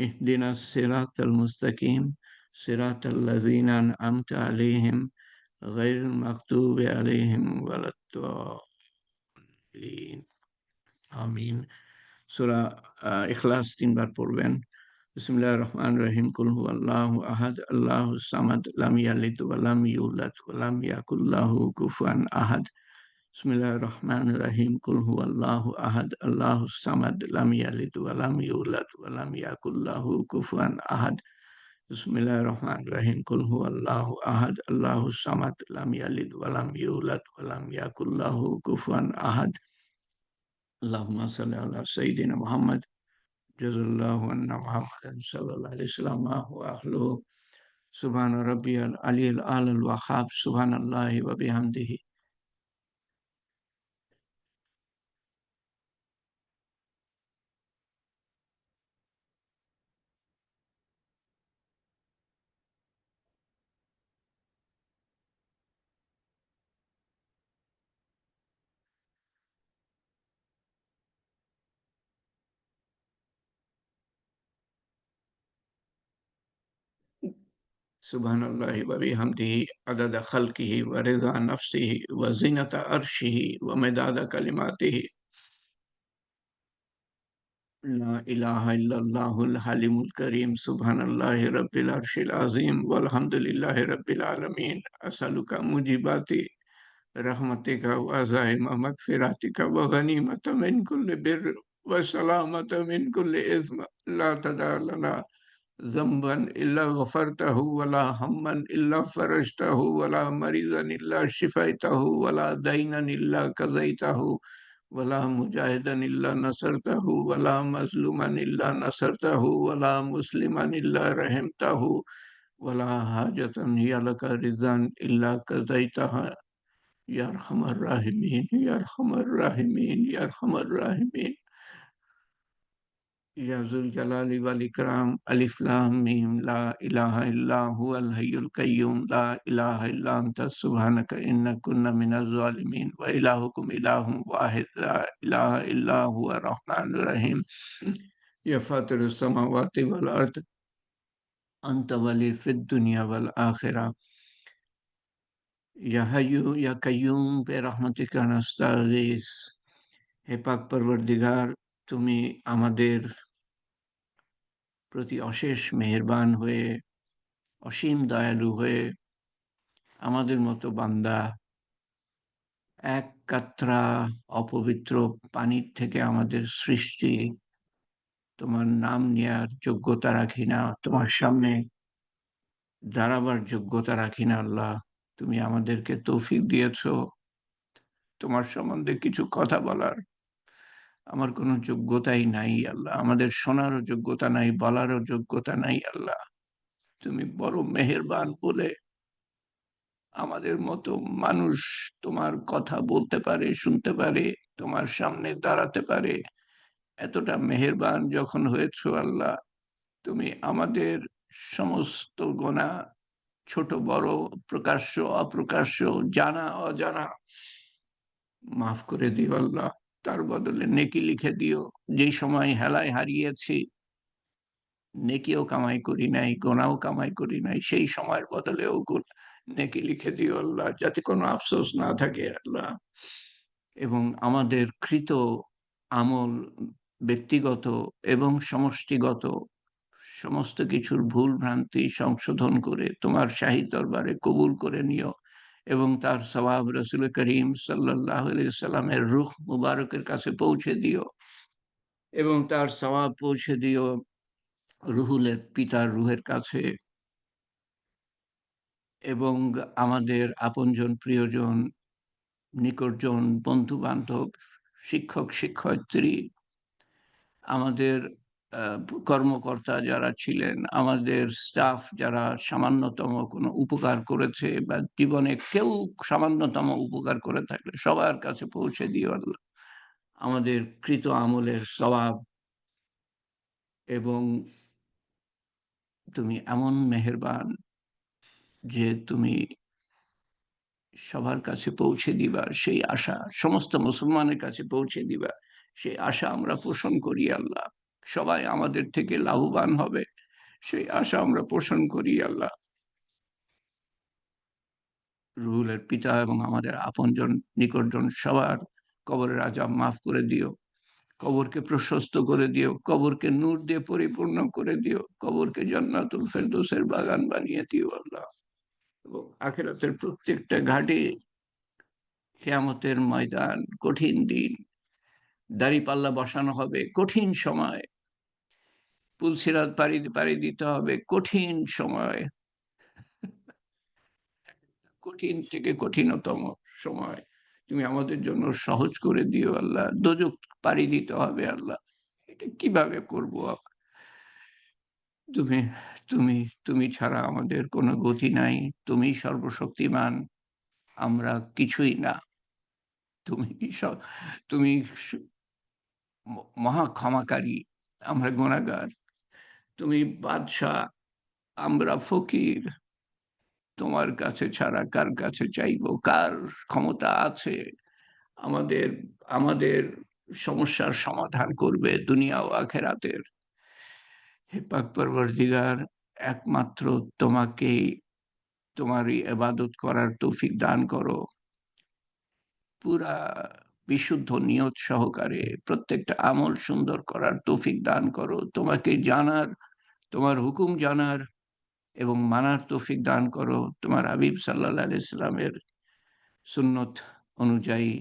ইহদিনাস সিরাতাল মুস্তাকিম সিরাতাল লাযিনা আন'আমতা আলাইহিম গায়রিল মাগদুবি আলাইহিম ওয়ালাদ-দাল্লিন। আমিন। সূরা ইখলাস ৩ বার পড়বেন। বিসমিল্লাহির রহমানির রহিম। কুল হুয়াল্লাহু আহাদ, আল্লাহুস সামাদ, লাম ইয়ালিদ ওয়া লাম ইউলাদ ওয়া লাম ইয়াকুল লাহু কুফুয়ান আহাদ। বিসমিল্লাহির রহমানির রহিম। কুল হুয়াল্লাহু আহাদ, আল্লাহুস সামাদ, লাম ইয়ালিদ ওয়া লাম ইউলাদ ওয়া লাম ইয়াকুল লাহু কুফুয়ান আহাদ। বিসমিল্লাহির রহমানির রহিম। কুল হুয়াল্লাহু আহাদ, আল্লাহুস সামাদ, লাম ইয়ালিদ ওয়া লাম ইউলাদ ওয়া লাম ইয়াকুল লাহু কুফুয়ান আহাদ। আল্লাহুম্মা সাল্লি আলা সাইয়্যিদিনা মুহাম্মদ। জাযাল্লাহু আন্না মুহাম্মাদান সাল্লাল্লাহু আলাইহি ওয়াসাল্লাম ওয়া আহলুহু। সুবহান রাব্বিয়াল আলিয়্যিল আ'লাল ওয়াহ্হাব। সুবহানাল্লাহি ওয়া বিহামদিহি। সুবহানাল্লাহি ওয়া বিহামদিহি আদাদা খালকিহি ওয়া রিযা নাফসিহি ওয়া জিনাতা আরশিহি ওয়া মিদাদা কালিমাতিহি। লা ইলাহা ইল্লাল্লাহুল হালিমুল কারীম। সুবহানাল্লাহি রাব্বিল আরশিল আযীম ওয়ালহামদুলিল্লাহি রাব্বিল আলামিন। আসআলুকা মুজিবাতি রাহমাতিকা ওয়া আযাইমা মাগফিরাতিকা ওয়া গনিমাতা মিন কুল্লি বিরর ওয়া সালামাতা মিন কুল্লি ইসম। লা তাদা লানা ذنبا إلا غفرته ولا هما إلا فرجته ولا مريضا إلا شفيته ولا دينا إلا قضيته ولا مجاهدا إلا نصرته ولا مظلوما إلا نصرته ولا مسلما إلا رحمته ولا حاجة هي لك رضا إلا قضيتها يا أرحم الراحمين يا أرحم الراحمين يا أرحم الراحمين يا ذو الجلال والإكرام. ألف لام ميم. لا إله إلا هو الحي القيوم. لا إله إلا أنت سبحانك إنا كنا من الظالمين. وإلهكم إله واحد لا إله إلا هو الرحمن الرحيم. يا فاطر السماوات والأرض أنت ولي في الدنيا والآخرة. يا حي يا قيوم برحمتك نستغيث. হে পাক পরবর্তীগার, তুমি আমাদের প্রতি অশেষ মেহেরবান হয়ে, অসীম দয়ালু হয়ে, আমাদের মতো বান্দা এক কাতরা অপবিত্র পানির থেকে আমাদের সৃষ্টি, তোমার নাম নেয়ার যোগ্যতা রাখি না, তোমার সামনে দাঁড়াবার যোগ্যতা রাখি না আল্লাহ। তুমি আমাদেরকে তৌফিক দিয়েছ তোমার সম্বন্ধে কিছু কথা বলার। আমার কোনো যোগ্যতাই নাই আল্লাহ। আমাদের শোনারও যোগ্যতা নাই, বলারও যোগ্যতা নাই আল্লাহ। তুমি বড় মেহেরবান বলে আমাদের মতো মানুষ তোমার কথা বলতে পারে, শুনতে পারে, তোমার সামনে দাঁড়াতে পারে। এতটা মেহেরবান যখন হয়েছো আল্লাহ, তুমি আমাদের সমস্ত গোনাহ, ছোট বড়, প্রকাশ্য অপ্রকাশ্য, জানা অজানা, মাফ করে দিও আল্লাহ। তার বদলে নেকি লিখে দিও। যেই সময় হেলায় হারিয়েছি, নেকিও কামাই করি নাই, গোনাও কামাই করি নাই, সেই সময়ের বদলেও নেকি লিখে দিও আল্লাহ, যাতে কোনো আফসোস না থাকে আল্লাহ। এবং আমাদের কৃত আমল, ব্যক্তিগত এবং সমষ্টিগত সমস্ত কিছুর ভুল ভ্রান্তি সংশোধন করে তোমার শাহী দরবারে কবুল করে নিও, এবং তার সওয়াব রসুল করিম সাল্লাল্লাহু আলাইহি সাল্লামের রূহ মুবারকের কাছে পৌঁছে দিও, এবং তার সওয়াব পৌঁছে দিও রুহুলের পিতার রুহের কাছে, এবং আমাদের আপনজন, প্রিয়জন, নিকটজন, বন্ধু বান্ধব, শিক্ষক শিক্ষয়িত্রী, আমাদের কর্মকর্তা যারা ছিলেন, আমাদের স্টাফ যারা সামান্যতম কোনো উপকার করেছে বা জীবনে কেউ সামান্যতম উপকার করে থাকলে সবার কাছে পৌঁছে দিও আল্লাহ। আমাদের কৃত আমলের সওয়াব, এবং তুমি এমন মেহেরবান যে তুমি সবার কাছে পৌঁছে দিবা, সেই আশা, সমস্ত মুসলমানের কাছে পৌঁছে দিবা, সেই আশা আমরা পোষণ করি আল্লাহ। সবাই আমাদের থেকে লাভবান হবে, সেই আশা আমরা পোষণ করি আল্লাহ। রুহুলের পিতা এবং আমাদের আপনজন, নিকটজন সবার কবরের আযাব মাফ করে দিও, কবরকে প্রশস্ত করে দিও, কবরকে নূর দিয়ে পরিপূর্ণ করে দিও, কবরকে জান্নাতুল ফেরদৌসের বাগান বানিয়ে দিও আল্লাহ। এবং আখিরাতের প্রত্যেকটা ঘাটে, কিয়ামতের ময়দান, কঠিন দিন, দাঁড়িপাল্লা বসানো হবে, কঠিন সময়, পুলসিরাত পাড়ি পাড়ি দিতে হবে, কঠিন সময়, কঠিন থেকে কঠিনতম সময় তুমি আমাদের জন্য সহজ করে দিও আল্লাহ। দোজখ পাড়ি দিতে হবে আল্লাহ, এটা কিভাবে করব? তুমি তুমি তুমি ছাড়া আমাদের কোনো গতি নাই। তুমি সর্বশক্তিমান, আমরা কিছুই না। তুমি তুমি মহা ক্ষমাকারী, আমরা গুনাহগার। তুমি বাদশাহ, আমরা ফকির। তোমার কাছে ছাড়া কার কাছে চাইবো? কার ক্ষমতা আছে আমাদের আমাদের সমস্যার সমাধান করবে দুনিয়া ও আখেরাতের? হে পাক পরওয়ারদিগার, একমাত্র তোমাকেই, তোমারই ইবাদত করার তৌফিক দান করো। পুরা বিশুদ্ধ নিয়ত সহকারে প্রত্যেকটা আমল সুন্দর করার তৌফিক দান করো। তোমাকে জানার, তোমার হুকুম জানার এবং মানার তৌফিক দান করো। তোমার হাবিব সাল্লাল্লাহু আলাইহি সাল্লামের সুন্নত অনুযায়ী,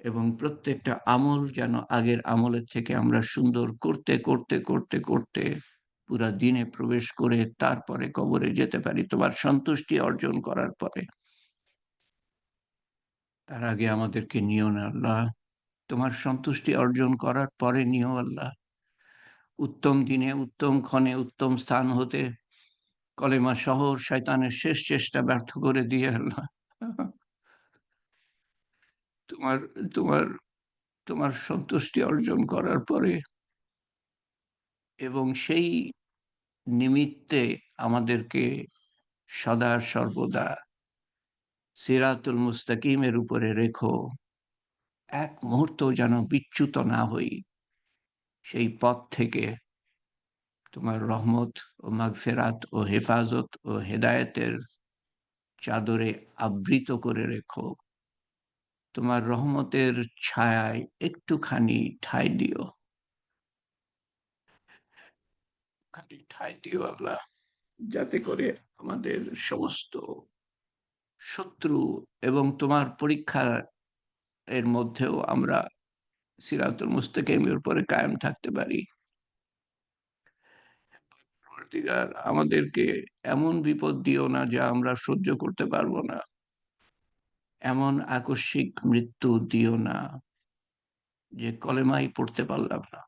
এবং প্রত্যেকটা আমল যেন আগের আমলের থেকে আমরা সুন্দর করতে করতে করতে করতে পুরা দিনে প্রবেশ করে তারপরে কবরে যেতে পারি তোমার সন্তুষ্টি অর্জন করার পরে। তার আগে আমাদেরকে নিও না আল্লাহ। তোমার সন্তুষ্টি অর্জন করার পরে নিও আল্লাহ। উত্তম দিনে, উত্তম ক্ষণে, উত্তম স্থান হতে কলেমা সহ শয়তানের শেষ চেষ্টা ব্যর্থ করে দিয়ে আল্লাহ, তোমার তোমার তোমার সন্তুষ্টি অর্জন করার পরে, এবং সেই নিমিত্তে আমাদেরকে সদা সর্বদা সিরাতুল মুস্তাকিমের উপরে রেখো। এক মুহূর্ত যেন বিচ্যুত না হই সেই পথ থেকে। তোমার রহমত ও মাগফিরাত ও হেফাজত ও হেদায়েতের চাদরে আবৃত করে রেখো। তোমার রহমতের ছায়ায় একটুখানি ঠাঁই দিও, খালি ঠাঁই দিও আল্লাহ, যাতে করে আমাদের সমস্ত শত্রু এবং তোমার পরীক্ষা এর মধ্যেও আমরা সিরাতুল মুস্তাকিমের উপরে কায়েম থাকতে পারি। পরবর্তীকার আমাদেরকে এমন বিপদ দিও না যা আমরা সহ্য করতে পারবো না, এমন আকস্মিক মৃত্যু দিও না যে কলেমাই পড়তে পারলাম না।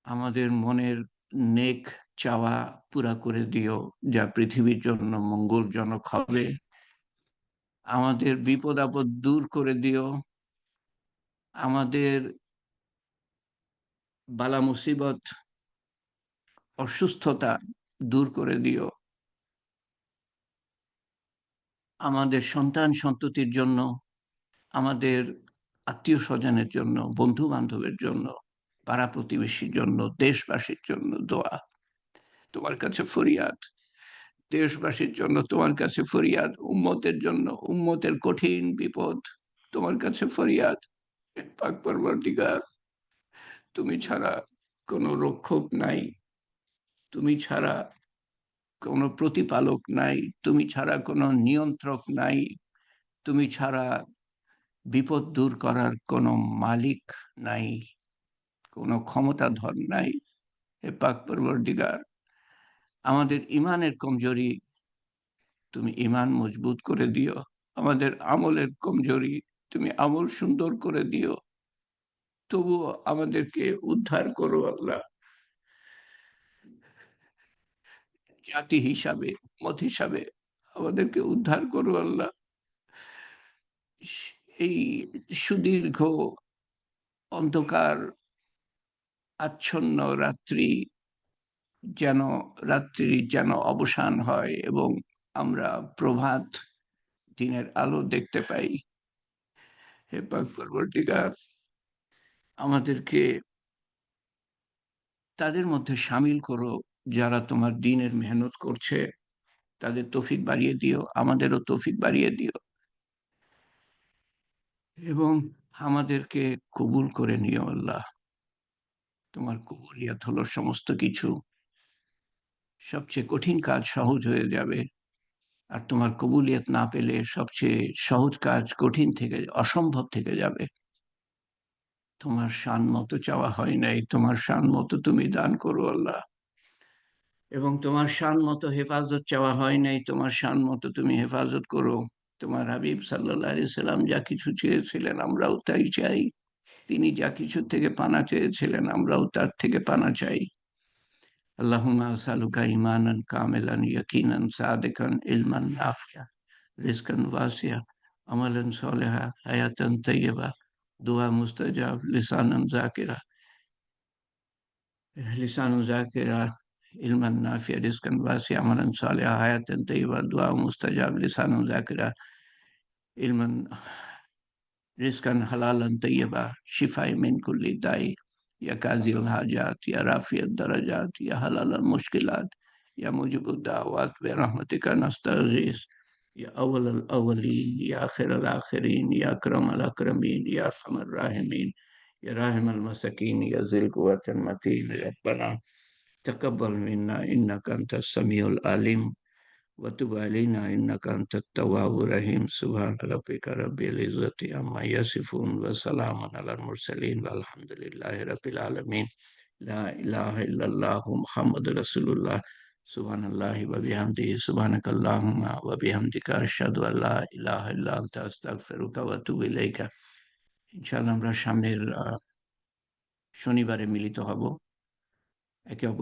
আমাদের মনের নেক চাওয়া পুরা করে দিও, যা পৃথিবীর জন্য মঙ্গলজনক হবে। আমাদের বিপদ-আপদ দূর করে দিও। আমাদের বালা মুসিবত, অসুস্থতা দূর করে দিও। আমাদের সন্তান-সন্ততির জন্য, আমাদের আত্মীয়-স্বজনের জন্য, বন্ধু-বান্ধবের জন্য, পাড়া-প্রতিবেশীর জন্য, দেশবাসীর জন্য দোয়া। তোমার কাছে ফরিয়াদ। দেশবাসীর জন্য তোমার কাছে ফরিয়াদ। উম্মতের জন্য, উম্মতের কঠিন বিপদ, তোমার কাছে ফরিয়াদ। পাক পরবর্তীকার, তুমি ছাড়া কোনো রক্ষক নাই, তুমি ছাড়া কোনো প্রতিপালক নাই, তুমি ছাড়া কোনো নিয়ন্ত্রক নাই, তুমি ছাড়া বিপদ দূর করার কোনো মালিক নাই, কোনো ক্ষমতাধর নাই। হে পাক পরবর্তীকার, আমাদের ইমানের কমজোরি, তুমি ইমান মজবুত করে দিও। আমাদের আমলের কমজোরি, তুমি আমল সুন্দর করে দিও। তবুও আমাদেরকে উদ্ধার করো আল্লাহ। জাতি হিসাবে, মত হিসাবে আমাদেরকে উদ্ধার করো আল্লাহ। এই সুদীর্ঘ অন্ধকার আচ্ছন্ন রাত্রি যেন, রাত্রি যেন অবসান হয় এবং আমরা প্রভাত দিনের আলো দেখতে পাই। হে পাক পরবর্তীকার, আমাদেরকে তাদের মধ্যে শামিল করো যারা তোমার দ্বীনের মেহনত করছে। তাদের তৌফিক বাড়িয়ে দিও, আমাদেরও তৌফিক বাড়িয়ে দিও এবং আমাদেরকে কবুল করে নিও আল্লাহ। তোমার কবুলিয়াত হলো সমস্ত কিছু। সবচেয়ে কঠিন কাজ সহজ হয়ে যাবে। আর তোমার কবুলিয়ত না পেলে সবচেয়ে সহজ কাজ কঠিন থেকে, অসম্ভব থেকে যাবে। তোমার শান মতো চাওয়া হয় নাই, তোমার শান মতো তুমি দান করো আল্লাহ। এবং তোমার শান মতো হেফাজত চাওয়া হয় নাই, তোমার শান মতো তুমি হেফাজত করো। তোমার হাবিব সাল্লাল্লাহু আলাইহি সাল্লাম যা কিছু চেয়েছিলেন আমরাও তাই চাই। তিনি যা কিছুর থেকে পানা চেয়েছিলেন আমরাও তার থেকে পানা চাই। আল্লাহুম্মা আসআলুকা ঈমানান কামিলান, ইয়াকিনান সাদিকান, ইলমান নাফিআ, রিজকান ওয়াসিআ, আমালান সলিহা, হায়াতান তাইয়্যিবা, দুআ মুস্তাজাব, লিসানান যাকিরা, লিসানুন যাকিরা, ইলমান নাফিআ, রিজকান ওয়াসিআ, আমালান সলিহা, হায়াতান তাইয়্যিবা, দুআ মুস্তাজাব, লিসানুন যাকিরা, ইলমান, রিজকান হালালান তাইয়্যিবা, শিফায়ে মিন কুল্লি দাই, ইয়া কাযিল হাজাত, ইয়া রাফিয়াদ দারাজাত, ইয়া হালালাল মুশকিলাত, ইয়া মুজিবুদ দাওয়াত, বিরহমাতিকা নাস্তাগীস, ইয়া আউয়ালাল আউয়ালিন, ইয়া আখিরাল আখিরিন, ইয়া আকরামাল আকরামিন, ইয়া আরহামার রাহিমিন, ইয়া রাহিমাল মাসাকিন, ইয়া যিল কুওয়াতিল মাতিন। রব্বানা তাকাব্বাল মিন্না ইন্নাকা আনতাস সামিউল আলিম وتب علينا إنك أنت التواب الرحيم. سبحان ربك رب العزة عما يصفون وسلام على المرسلين والحمد لله رب العالمين. لا إله إلا الله محمد رسول الله. سبحان الله وبحمده، سبحانك اللهم وبحمدك أشهد أن لا إله إلا أنت أستغفرك وأتوب إليك. ইনশাআল্লাহ আমরা সামনের শনিবারে মিলিত হব। একে অপরকে